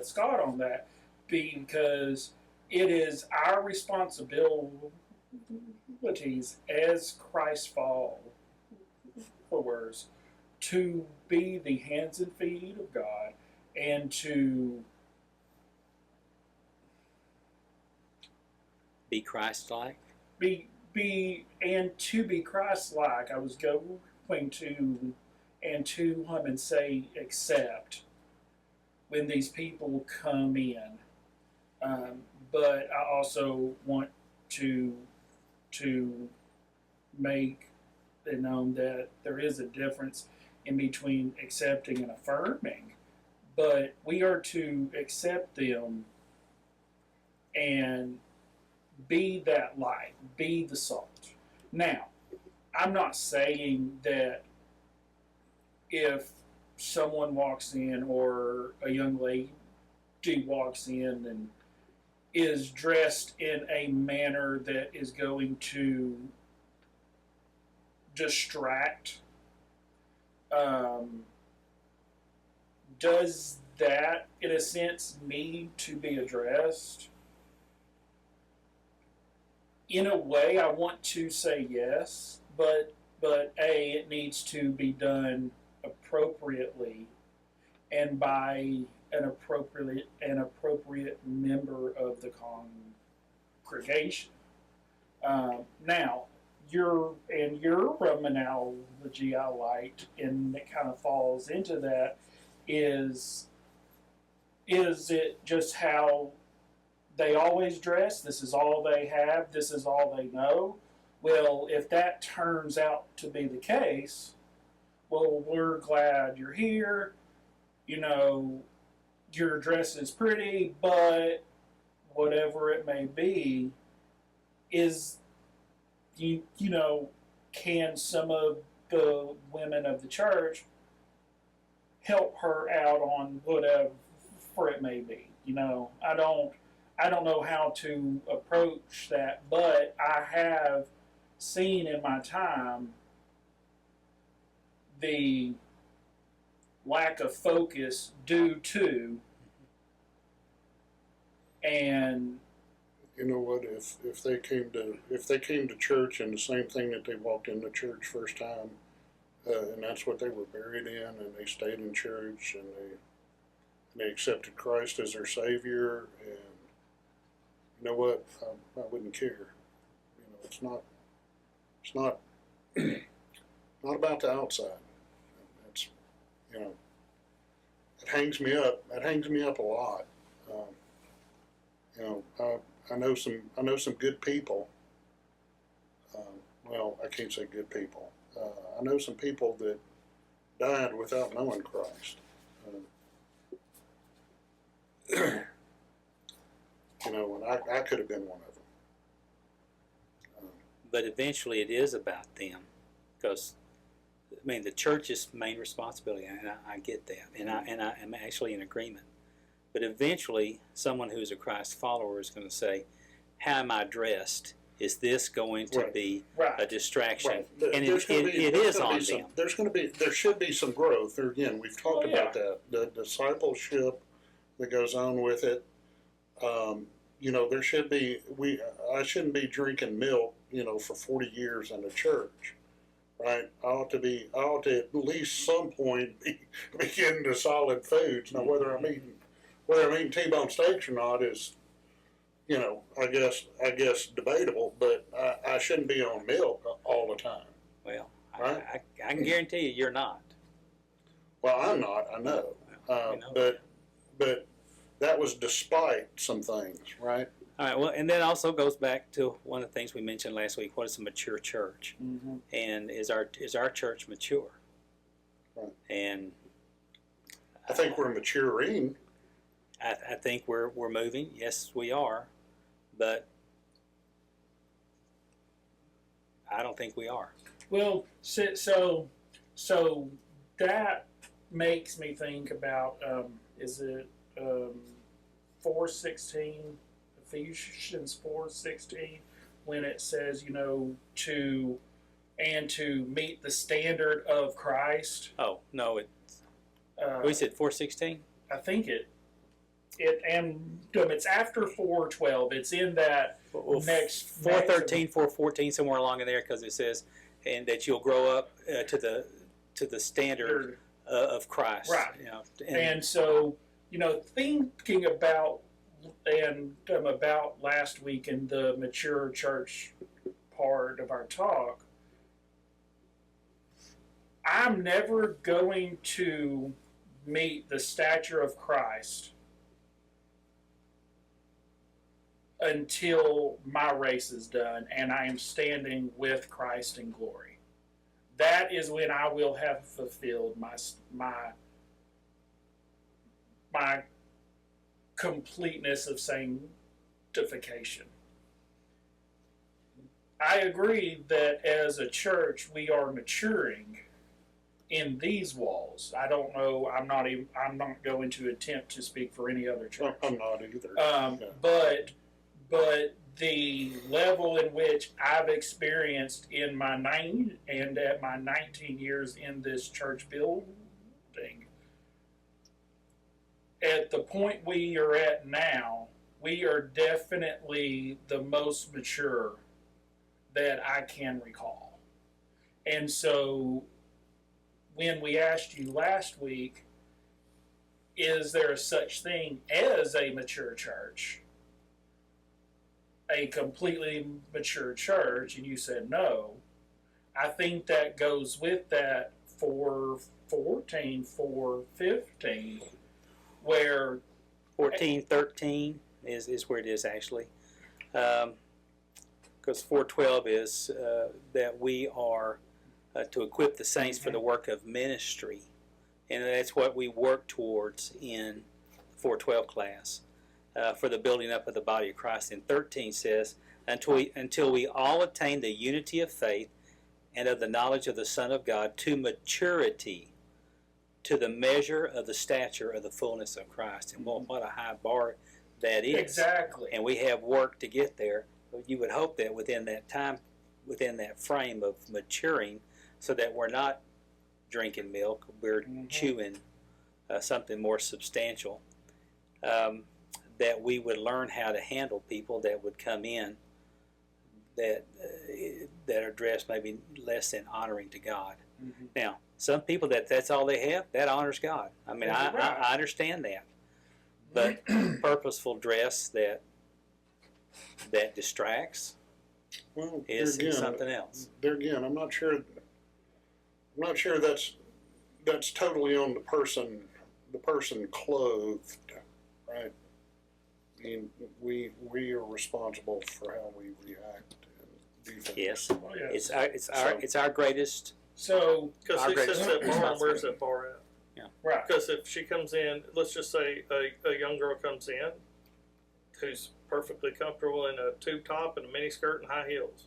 Speaker 3: Scott on that, because it is our responsibilities as Christ followers to be the hands and feet of God, and to
Speaker 1: Be Christ-like.
Speaker 3: be Christ-like. I was going to him and say, accept when these people come in, but I also want to make it known that there is a difference in between accepting and affirming, but we are to accept them and be that light, be the salt. Now, I'm not saying that if someone walks in, or a young lady walks in and is dressed in a manner that is going to distract, does that, in a sense, need to be addressed? In a way, I want to say yes, but it needs to be done appropriately and by an appropriate member of the congregation. Now, your analogy I liked, and it kind of falls into that, is it just how they always dress? This is all they have. This is all they know. Well, if that turns out to be the case, well, we're glad you're here. You know, your dress is pretty, but whatever it may be, is you know, can some of the women of the church help her out on whatever it may be? You know, I don't know how to approach that, but I have seen in my time the lack of focus due to, and
Speaker 4: You know what? If they came to church and the same thing that they walked into church first time, and that's what they were buried in, and they stayed in church, and they accepted Christ as their Savior, and you know what? I wouldn't care. You know, it's not not about the outside. It's, you know, it hangs me up. It hangs me up a lot. You know, I know some good people. Well, I can't say good people. I know some people that died without knowing Christ. You know, and I could have been one of them.
Speaker 1: But eventually it is about them, because I mean the church's main responsibility, and I get that, and I am actually in agreement. But eventually, someone who's a Christ follower is going to say, "How am I dressed? Is this going to
Speaker 4: Right.
Speaker 1: be
Speaker 3: right,
Speaker 1: a distraction?"
Speaker 4: Right.
Speaker 1: And
Speaker 4: There's gonna be-
Speaker 1: it
Speaker 4: there's
Speaker 1: is
Speaker 4: gonna
Speaker 1: on
Speaker 4: be some-
Speaker 1: them.
Speaker 4: there should be some growth. There again, we've talked
Speaker 3: Oh, yeah.
Speaker 4: about that. The discipleship that goes on with it. You know, there should be. I shouldn't be drinking milk, you know, for 40 years in a church, right? I ought to at least some point be getting to solid foods. Now, whether I'm eating T-bone steaks or not is, you know, I guess debatable. But I shouldn't be on milk all the time.
Speaker 1: Well,
Speaker 4: Right.
Speaker 1: I can guarantee you, you're not.
Speaker 4: Well, I'm not. I know,
Speaker 1: You know.
Speaker 4: but that was despite some things, right?
Speaker 1: All right. Well, and that also goes back to one of the things we mentioned last week. What is a mature church?
Speaker 3: mm-hmm.
Speaker 1: And is our church mature?
Speaker 4: Right.
Speaker 1: And
Speaker 4: I think we're maturing.
Speaker 1: I think we're moving. Yes, we are, but I don't think we are.
Speaker 3: Well, so that makes me think about is it 4:16, Ephesians 4:16, when it says, you know, to meet the standard of Christ.
Speaker 1: Oh no, we said 4:16.
Speaker 3: I think it's after 4:12. It's in that
Speaker 1: Well,
Speaker 3: next
Speaker 1: 4:13, 4:14, somewhere along in there, because it says, and that you'll grow up to the standard of Christ.
Speaker 3: Right.
Speaker 1: You know,
Speaker 3: And so, you know, thinking about about last week in the mature church part of our talk, I'm never going to meet the stature of Christ until my race is done and I am standing with Christ in glory. That is when I will have fulfilled my completeness of sanctification. I agree that as a church we are maturing in these walls. I don't know. I'm not going to attempt to speak for any other church.
Speaker 4: I'm not either. Yeah.
Speaker 3: But the level in which I've experienced in my 19 years in this church building, at the point we are at now, we are definitely the most mature that I can recall. And so when we asked you last week, is there such thing as a mature church? A completely mature church, and you said no. I think that goes with that 4:14, 4:15, where
Speaker 1: 14, 13 is where it is actually, because 4:12 is that we are to equip the saints for the work of ministry, and that's what we work towards in 4:12 class. For the building up of the body of Christ. And 13 says, until we all attain the unity of faith and of the knowledge of the Son of God to maturity, to the measure of the stature of the fullness of Christ. And what a high bar that is.
Speaker 3: exactly.
Speaker 1: And we have work to get there. But you would hope that within that time within that frame of maturing, so that we're not drinking milk, we're chewing something more substantial. That we would learn how to handle people that would come in that are dressed maybe less than honoring to God.
Speaker 3: Mm-hmm.
Speaker 1: Now, some people that's all they have, that honors God. I mean,
Speaker 3: Yeah, right.
Speaker 1: I understand that, but purposeful dress that distracts
Speaker 4: Well,
Speaker 1: is
Speaker 4: there again,
Speaker 1: something else.
Speaker 4: There again, I'm not sure that's totally on the person clothed, right? I mean, we are responsible for how we react and do things.
Speaker 1: Yes,
Speaker 3: Oh, yeah.
Speaker 1: it's our greatest.
Speaker 3: So,
Speaker 2: Because
Speaker 1: Our
Speaker 2: who
Speaker 1: greatest
Speaker 2: sits at bar and where's
Speaker 1: responsibility.
Speaker 2: that bar at?
Speaker 3: right.
Speaker 2: Because if she comes in, let's just say a young girl comes in who's perfectly comfortable in a tube top and a mini skirt and high heels,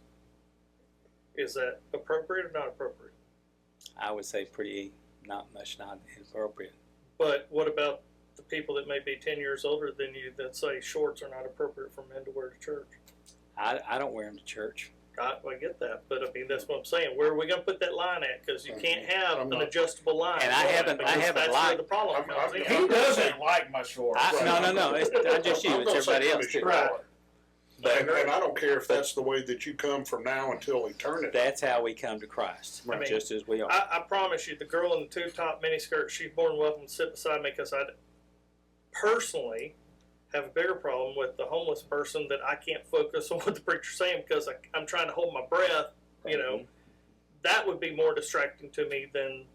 Speaker 2: is that appropriate or not appropriate?
Speaker 1: I would say not inappropriate.
Speaker 2: But what about the people that may be 10 years older than you that say shorts are not appropriate for men to wear to church?
Speaker 1: I don't wear them to church.
Speaker 2: I get that, but I mean that's what I'm saying. Where are we going to put that line at? Because you can't have
Speaker 4: I'm
Speaker 2: an
Speaker 4: not-
Speaker 2: adjustable line.
Speaker 1: And I haven't
Speaker 2: because
Speaker 1: liked-
Speaker 2: that's where the problem
Speaker 4: I'm-
Speaker 2: comes in.
Speaker 3: He doesn't like my shorts.
Speaker 1: No. It's not just you.
Speaker 4: I'm
Speaker 1: It's
Speaker 4: gonna say
Speaker 1: everybody
Speaker 4: come
Speaker 1: else
Speaker 4: as
Speaker 1: too.
Speaker 4: you
Speaker 3: Right.
Speaker 4: are.
Speaker 1: But
Speaker 4: And I don't care if that's the way that you come from now until eternity.
Speaker 1: that's how we come to Christ,
Speaker 2: I mean,
Speaker 1: just as we are.
Speaker 2: I promise you, the girl in the tube top mini skirt, she's more than welcome to sit beside me because I personally have a bigger problem with the homeless person that I can't focus on what the preacher's saying because I'm trying to hold my breath. You know, that would be more distracting to me than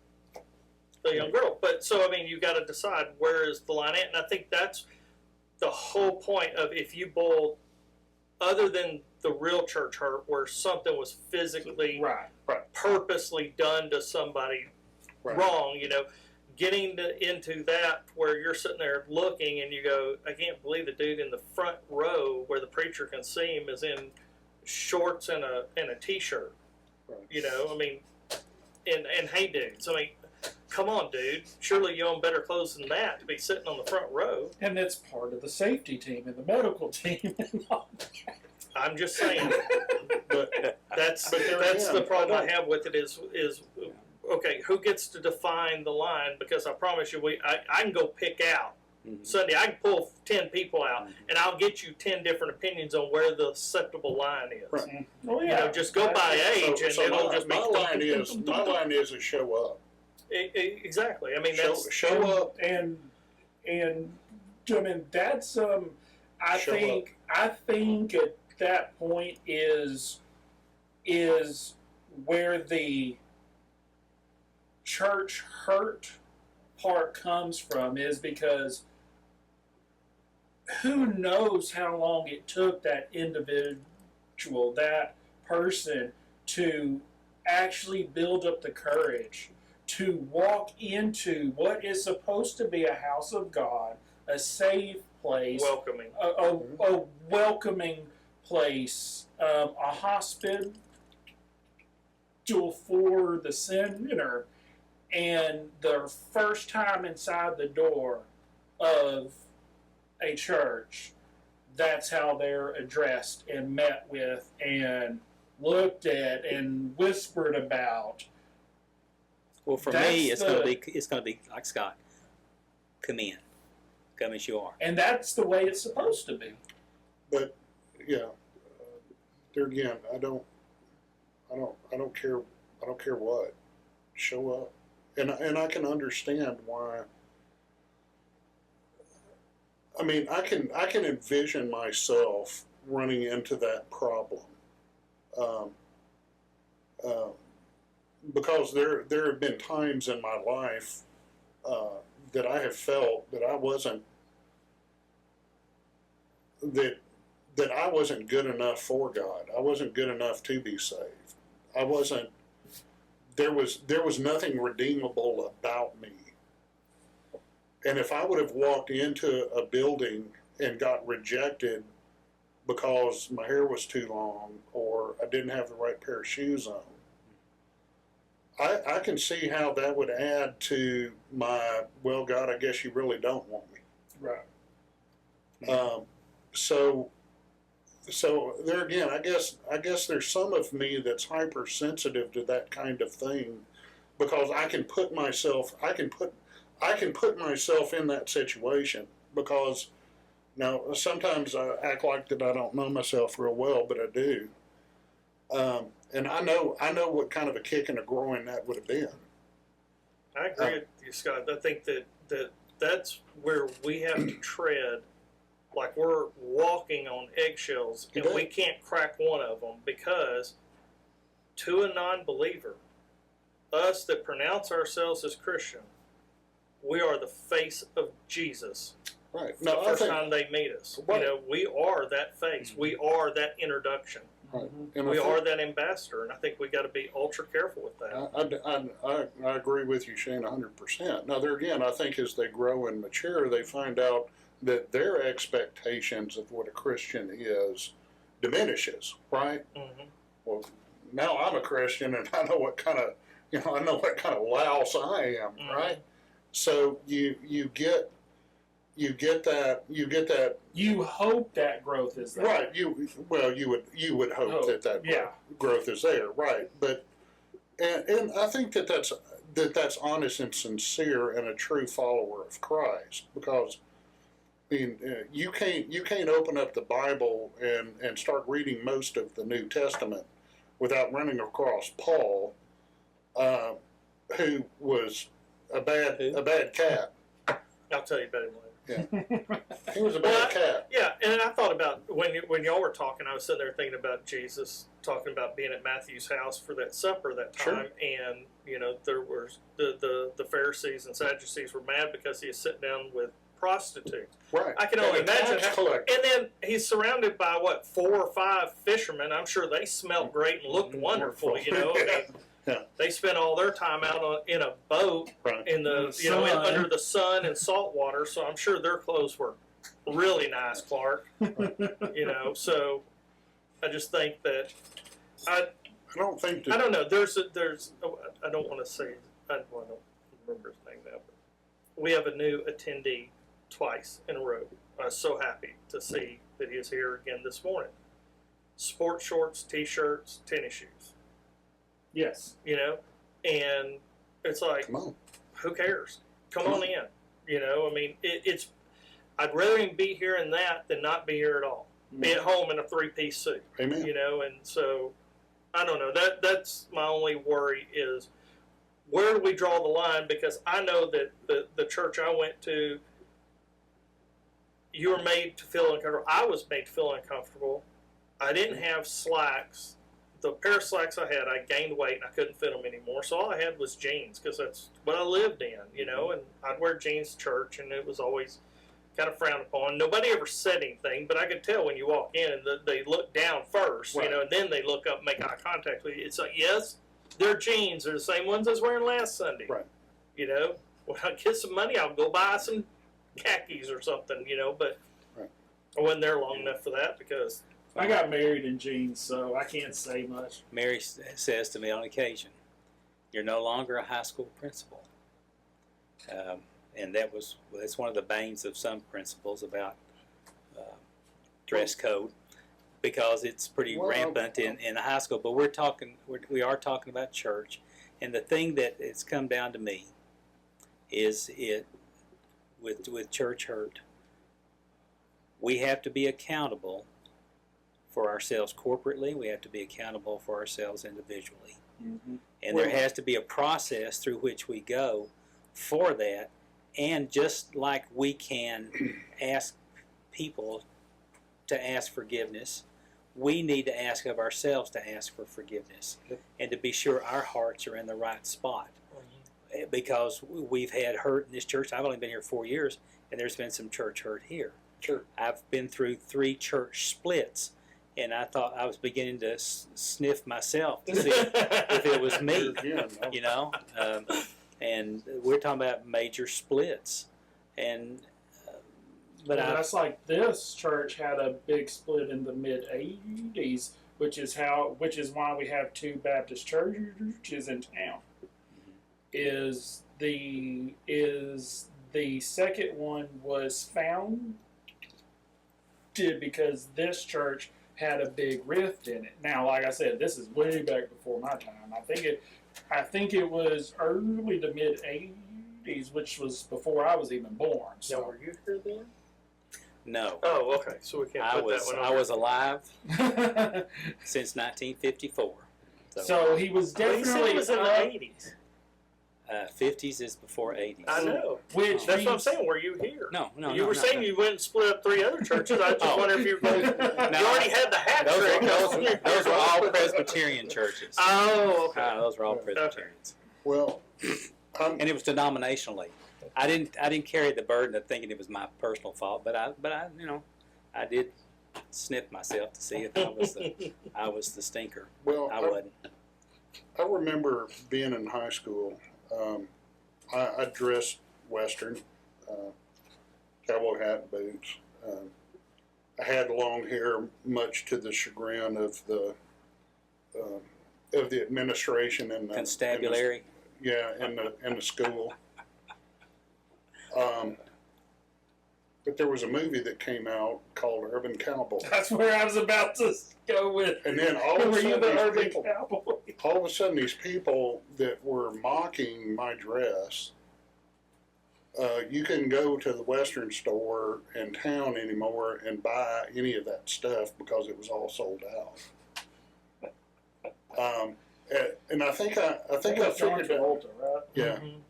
Speaker 2: the young girl. But so, I mean, you got to decide where is the line at. And I think that's the whole point of if you boil, other than the real church hurt, where something was physically,
Speaker 3: Right.
Speaker 2: purposely done to somebody
Speaker 4: Right.
Speaker 2: wrong, you know, getting into that where you're sitting there looking and you go, I can't believe the dude in the front row where the preacher can see him is in shorts and a t-shirt.
Speaker 4: Right.
Speaker 2: You know, I mean, and hey dudes, I mean, come on dude, surely you own better clothes than that to be sitting on the front row.
Speaker 3: And that's part of the safety team and the medical team. And all
Speaker 2: I'm just saying.
Speaker 4: But
Speaker 2: That's
Speaker 4: But there
Speaker 2: that's
Speaker 4: again,
Speaker 2: the problem
Speaker 4: I
Speaker 2: I have with it is okay, who gets to define the line? Because I promise you, I can go pick out
Speaker 1: Mhm.
Speaker 2: Sunday. I can pull 10 people out,
Speaker 1: Mhm.
Speaker 2: and I'll get you 10 different opinions on where the acceptable line is.
Speaker 4: Right.
Speaker 3: Oh,
Speaker 2: You
Speaker 3: yeah.
Speaker 2: know, just go by age, and it'll just be
Speaker 4: my line is to show up.
Speaker 2: Exactly. I mean,
Speaker 4: Show,
Speaker 2: that's
Speaker 4: show up.
Speaker 3: and I mean that's I
Speaker 4: Show
Speaker 3: think at that point is where the church hurt part comes from, is because who knows how long it took that individual, that person, to actually build up the courage to walk into what is supposed to be a house of God, a safe place,
Speaker 2: welcoming.
Speaker 3: a welcoming place, a hospital for the sinner, and their first time inside the door of a church, that's how they're addressed and met with and looked at and whispered about.
Speaker 1: Well, for
Speaker 3: That's
Speaker 1: me, it's
Speaker 3: the-
Speaker 1: going to be like Scott. Come in, come as you are.
Speaker 3: And that's the way it's supposed to be.
Speaker 4: But yeah, there again, I don't care. I don't care what. Show up, and I can understand why. I mean, I can envision myself running into that problem, because there have been times in my life that I have felt that I wasn't good enough for God. I wasn't good enough to be saved. I wasn't. There was nothing redeemable about me. And if I would have walked into a building and got rejected because my hair was too long or I didn't have the right pair of shoes on, I can see how that would add to my, well, God, I guess you really don't want me.
Speaker 3: Right.
Speaker 4: So so there again, I guess there's some of me that's hypersensitive to that kind of thing, because I can put myself in that situation, because now sometimes I act like that I don't know myself real well, but I do. And I know what kind of a kick in the groin that would have been.
Speaker 2: I agree with you, Scott. I think that's where we have to tread, like we're walking on eggshells, and we can't crack one of them, because to a non-believer, us that pronounce ourselves as Christian, we are the face of Jesus.
Speaker 4: Right.
Speaker 2: The
Speaker 4: No,
Speaker 2: first time they meet us,
Speaker 4: Right.
Speaker 2: you know, we are that face. We are that introduction.
Speaker 4: Right. And
Speaker 2: We
Speaker 4: I think-
Speaker 2: are that ambassador, and I think we got to be ultra careful with that.
Speaker 4: I agree with you, Shane, 100%. Now, there again, I think as they grow and mature, they find out that their expectations of what a Christian is diminishes, right?
Speaker 2: Mm-hmm.
Speaker 4: Well, now I'm a Christian, and I know what kind of, I know what kind of louse I am,
Speaker 2: Mhm.
Speaker 4: right? So you get that.
Speaker 3: You hope that growth is there.
Speaker 4: Right. You would hope that
Speaker 3: yeah.
Speaker 4: growth is there, right? But and I think that's honest and sincere and a true follower of Christ, because I mean you can't open up the Bible and start reading most of the New Testament without running across Paul, who was a bad cat.
Speaker 2: I'll tell you about it later.
Speaker 4: He was a bad cat.
Speaker 2: Yeah, and I thought about when y'all were talking, I was sitting there thinking about Jesus talking about being at Matthew's house for that supper that time, and there was the Pharisees and Sadducees were mad because he was sitting down with prostitutes.
Speaker 4: Right.
Speaker 2: I can only
Speaker 4: And a
Speaker 2: imagine.
Speaker 4: tax collector.
Speaker 2: And then he's surrounded by 4 or 5 fishermen. I'm sure they smelled great and looked wonderful.
Speaker 4: Yeah.
Speaker 2: They spent all their time out in a boat
Speaker 4: Right.
Speaker 2: in the
Speaker 3: sun.
Speaker 2: under the sun and salt water. So I'm sure their clothes were really nice, Clark. So I just think that
Speaker 4: I don't think
Speaker 2: I
Speaker 4: that.
Speaker 2: don't know. I don't want to say I don't remember his name now, but we have a new attendee twice in a row. I was so happy to see that he is here again this morning. Sport shorts, t-shirts, tennis shoes.
Speaker 3: Yes.
Speaker 2: And it's like,
Speaker 4: Come on.
Speaker 2: who cares? Come on in. I mean, it's. I'd rather him be here in that than not be here at all. Be at home in a 3-piece suit.
Speaker 4: Amen.
Speaker 2: And so I don't know. That's my only worry is where do we draw the line? Because I know that the church I went to, you were made to feel uncomfortable. I was made to feel uncomfortable. I didn't have slacks. The pair of slacks I had, I gained weight and I couldn't fit them anymore. So all I had was jeans because that's what I lived in, and I'd wear jeans to church, and it was always kind of frowned upon. Nobody ever said anything, but I could tell when you walk in and they look down first,
Speaker 4: Right.
Speaker 2: and then they look up and make eye contact with you. It's like, yes, their jeans are the same ones I was wearing last Sunday.
Speaker 4: Right.
Speaker 2: When I get some money, I'll go buy some khakis or something, but
Speaker 4: Right.
Speaker 2: I wasn't there long enough for that because
Speaker 3: I got married in jeans, so I can't say much.
Speaker 1: Mary says to me on occasion, "You're no longer a high school principal," and that's one of the banes of some principals about dress code, because it's pretty rampant in the high school. But we are talking about church, and the thing that it's come down to me is with church hurt, we have to be accountable for ourselves corporately. We have to be accountable for ourselves individually.
Speaker 3: Mm-hmm.
Speaker 1: And there has to be a process through which we go for that. And just like we can ask people to ask forgiveness, we need to ask of ourselves to ask for forgiveness and to be sure our hearts are in the right spot. Because we've had hurt in this church. I've only been here 4 years, and there's been some church hurt here.
Speaker 4: Sure.
Speaker 1: I've been through 3 church splits, and I thought I was beginning to sniff myself to see if it was me, and we're talking about major splits, and
Speaker 3: That's like this church had a big split in the mid '80s, which is why we have 2 Baptist churches in town. Is the second one was founded because this church had a big rift in it. Now, like I said, this is way back before my time. I think it was early to mid '80s, which was before I was even born.
Speaker 2: Now,
Speaker 3: So
Speaker 2: were you here then?
Speaker 1: No,
Speaker 2: Oh, okay. So we can't
Speaker 1: I
Speaker 2: put
Speaker 1: was
Speaker 2: that one
Speaker 1: I
Speaker 2: on.
Speaker 1: was alive since 1954.
Speaker 3: so he was
Speaker 2: But you said
Speaker 3: definitely
Speaker 2: it was in the
Speaker 3: up,
Speaker 2: 80s.
Speaker 1: 50s is before 80s.
Speaker 2: I know.
Speaker 3: which
Speaker 2: That's what I'm
Speaker 3: means-
Speaker 2: saying. Were you here?
Speaker 1: No, no,
Speaker 2: You
Speaker 1: no,
Speaker 2: were
Speaker 1: no,
Speaker 2: saying
Speaker 1: no.
Speaker 2: you went and split up 3 other churches. I just
Speaker 1: Oh.
Speaker 2: wonder if you were going. You already had the hat
Speaker 1: Those
Speaker 2: trick.
Speaker 1: those were all Presbyterian churches.
Speaker 2: Oh, okay.
Speaker 1: Those were all Presbyterians,
Speaker 4: Well,
Speaker 1: and it was denominationally. I didn't carry the burden of thinking it was my personal fault, but I I did sniff myself to see if I was the stinker.
Speaker 4: well,
Speaker 1: I wasn't.
Speaker 4: I remember being in high school. I dressed Western, cowboy hat and boots. I had long hair, much to the chagrin of the administration and the
Speaker 1: Constabulary.
Speaker 4: in the school. But there was a movie that came out called Urban Cowboy,
Speaker 3: That's where I was about to go with.
Speaker 4: and then all of
Speaker 3: Were
Speaker 4: a
Speaker 3: you
Speaker 4: sudden
Speaker 3: the
Speaker 4: these
Speaker 3: urban
Speaker 4: people,
Speaker 3: cowboy?
Speaker 4: all of a sudden these people that were mocking my dress, you couldn't go to the Western store in town anymore and buy any of that stuff because it was all sold out. And I think I
Speaker 3: John
Speaker 4: figured out,
Speaker 3: Travolta, right?
Speaker 4: yeah,
Speaker 2: Mhm.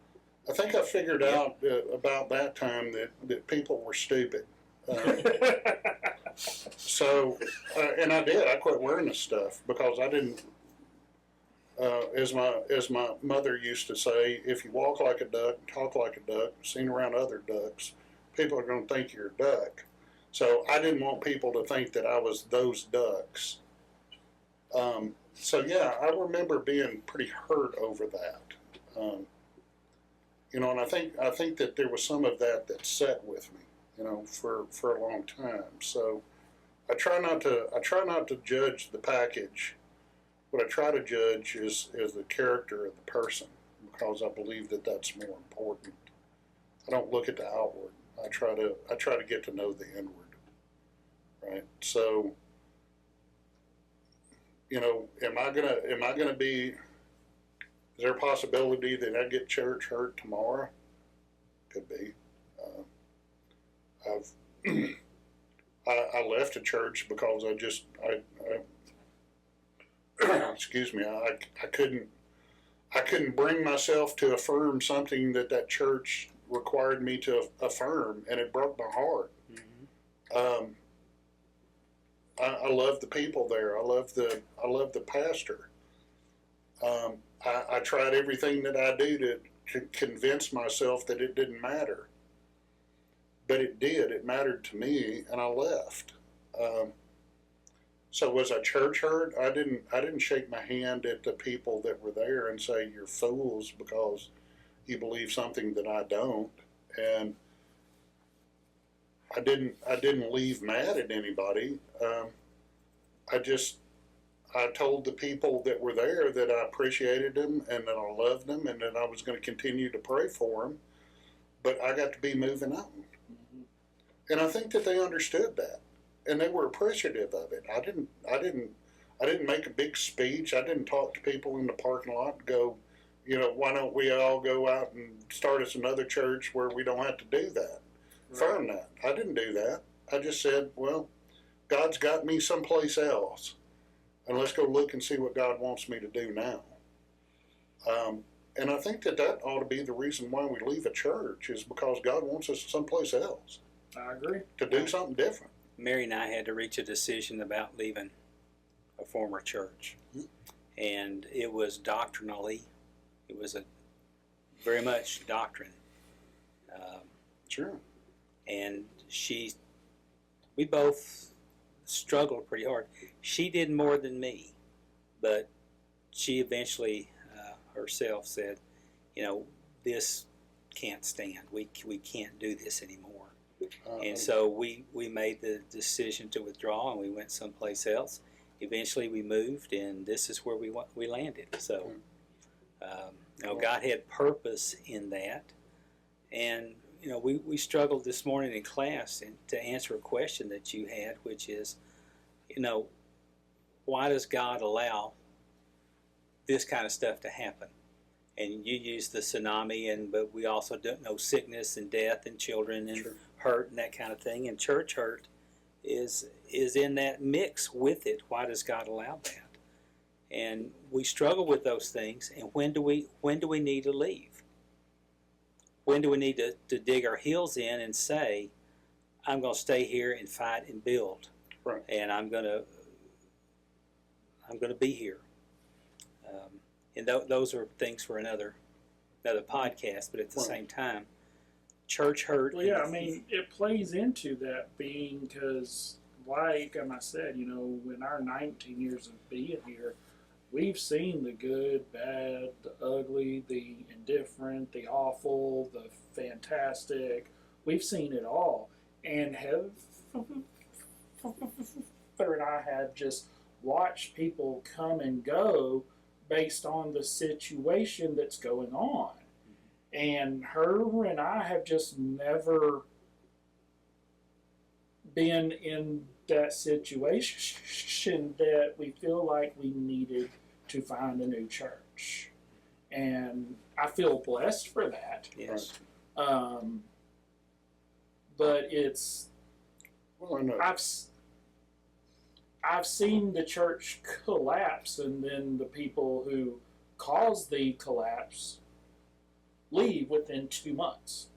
Speaker 4: I think I figured out about that time that people were stupid. So, and I did. I quit wearing this stuff because I didn't. As my mother used to say, if you walk like a duck, talk like a duck, seen around other ducks, people are going to think you're a duck. So I didn't want people to think that I was those ducks. So yeah, I remember being pretty hurt over that. And I think that there was some of that sat with me, for a long time. So I try not to judge the package. What I try to judge is the character of the person, because I believe that that's more important. I don't look at the outward. I try to get to know the inward. Right. So, am I gonna be? Is there a possibility that I get church hurt tomorrow? Could be. I left a church because I excuse me, I couldn't bring myself to affirm something that church required me to affirm, and it broke my heart.
Speaker 1: Mm-hmm.
Speaker 4: I love the people there. I love the pastor. I tried everything that I do to convince myself that it didn't matter, but it did. It mattered to me, and I left. So was I church hurt? I didn't shake my hand at the people that were there and say you're fools because you believe something that I don't, and I didn't leave mad at anybody. I told the people that were there that I appreciated them and that I loved them and that I was going to continue to pray for them, but I got to be moving on.
Speaker 3: Mm-hmm.
Speaker 4: And I think that they understood that, and they were appreciative of it. I didn't make a big speech. I didn't talk to people in the parking lot and go, why don't we all go out and start us another church where we don't have to do that, affirm that. I didn't do that. I just said, well, God's got me someplace else, and let's go look and see what God wants me to do now. And I think that ought to be the reason why we leave a church, is because God wants us someplace else
Speaker 3: I agree.
Speaker 4: to do something different.
Speaker 1: Mary and I had to reach a decision about leaving a former church, and it was doctrinally, it was a very much doctrine,
Speaker 4: Sure.
Speaker 1: and we both struggled pretty hard. She did more than me, but she eventually herself said, this can't stand. We can't do this anymore. And so we made the decision to withdraw, and we went someplace else. Eventually we moved, and this is where we landed. So God had purpose in that. And we struggled this morning in class to answer a question that you had, which is, why does God allow this kind of stuff to happen? And you use the tsunami, but we also don't know sickness and death and children and
Speaker 4: Sure.
Speaker 1: hurt and that kind of thing. And church hurt is in that mix with it. Why does God allow that? And we struggle with those things. And when do we need to leave? When do we need to dig our heels in and say, I'm going to stay here and fight and build,
Speaker 4: Right.
Speaker 1: and I'm going to be here. And those are things for another podcast. But at the
Speaker 4: Right.
Speaker 1: same time, church hurt.
Speaker 3: Well, yeah, I mean, it plays into that being because, like I said, you know, in our 19 years of being here, we've seen the good, bad, the ugly, the indifferent, the awful, the fantastic. We've seen it all. And Heather and I have just watched people come and go based on the situation that's going on. And her and I have just never been in that situation that we feel like we needed to find a new church. And I feel blessed for that.
Speaker 1: Yes.
Speaker 3: But it's,
Speaker 4: Well, I know.
Speaker 3: I've seen the church collapse, and then the people who caused the collapse leave within 2 months.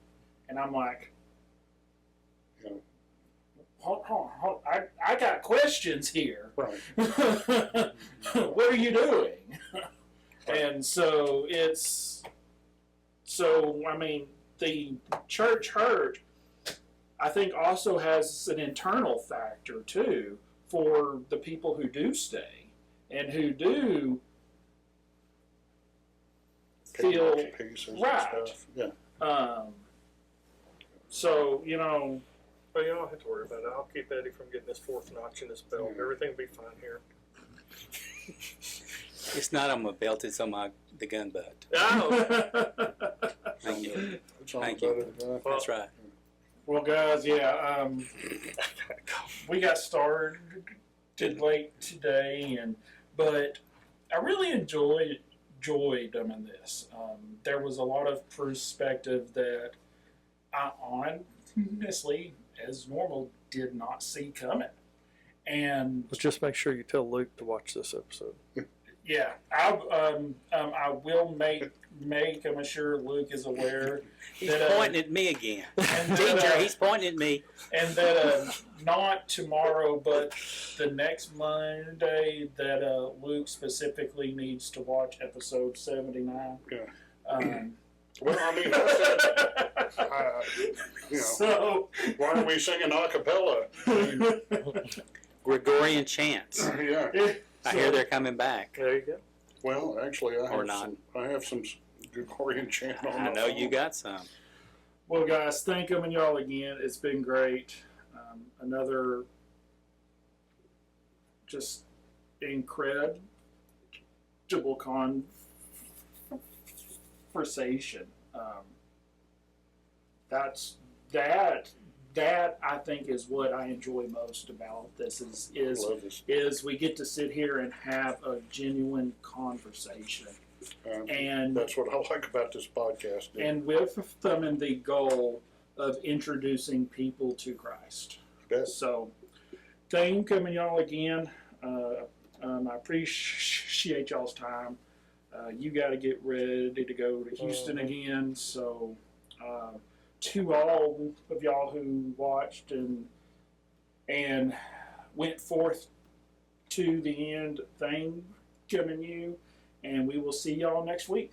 Speaker 3: And I'm like,
Speaker 4: Yeah.
Speaker 3: hold on. I got questions here.
Speaker 4: Right.
Speaker 3: What are you doing? And so I mean, the church hurt, I think, also has an internal factor too for the people who do stay and who do feel
Speaker 4: Pieces and
Speaker 3: right.
Speaker 4: stuff. Yeah.
Speaker 3: So, you know,
Speaker 2: Well, you don't have to worry about it. I'll keep Eddie from getting his fourth notch in his belt.
Speaker 4: Yeah.
Speaker 2: Everything will be fine here.
Speaker 1: It's not on my belt, it's on the gun butt.
Speaker 2: Oh,
Speaker 1: Thank you.
Speaker 4: It's on
Speaker 1: Thank
Speaker 4: the
Speaker 1: you.
Speaker 4: butt of the gun.
Speaker 1: That's right.
Speaker 3: well, guys, yeah, we got started late today, but I really enjoyed doing this. There was a lot of perspective that I honestly, as normal, did not see coming. And
Speaker 2: Let's just make sure you tell Luke to watch this episode.
Speaker 3: yeah, I will make I'm sure Luke is aware
Speaker 1: He's
Speaker 3: that,
Speaker 1: pointing at me again.
Speaker 3: and
Speaker 1: Ginger,
Speaker 3: that,
Speaker 1: he's pointing at me.
Speaker 3: and that not tomorrow, but the next Monday, that Luke specifically needs to watch episode 79.
Speaker 4: Yeah.
Speaker 3: Well,
Speaker 4: I mean, that's it. You know,
Speaker 3: so
Speaker 4: why are we singing a cappella?
Speaker 1: Gregorian chants.
Speaker 4: Yeah.
Speaker 1: I hear they're coming back.
Speaker 2: There you go.
Speaker 4: Well, actually,
Speaker 1: Or not.
Speaker 4: I have some Gregorian chant on
Speaker 1: I
Speaker 4: my
Speaker 1: know
Speaker 4: phone.
Speaker 1: you got some.
Speaker 3: Well, guys, thank them and y'all again. It's been great. Another just incredible conversation. That I think is what I enjoy most about this
Speaker 4: Love this.
Speaker 3: is we get to sit here and have a genuine conversation. And
Speaker 4: That's what I like about this podcast.
Speaker 3: and with them in the goal of introducing people to Christ.
Speaker 4: Yes.
Speaker 3: So, thank you coming y'all again. I appreciate y'all's time. You got to get ready to go to Houston again. So, to all of y'all who watched and went forth to the end, thank you, and we will see y'all next week.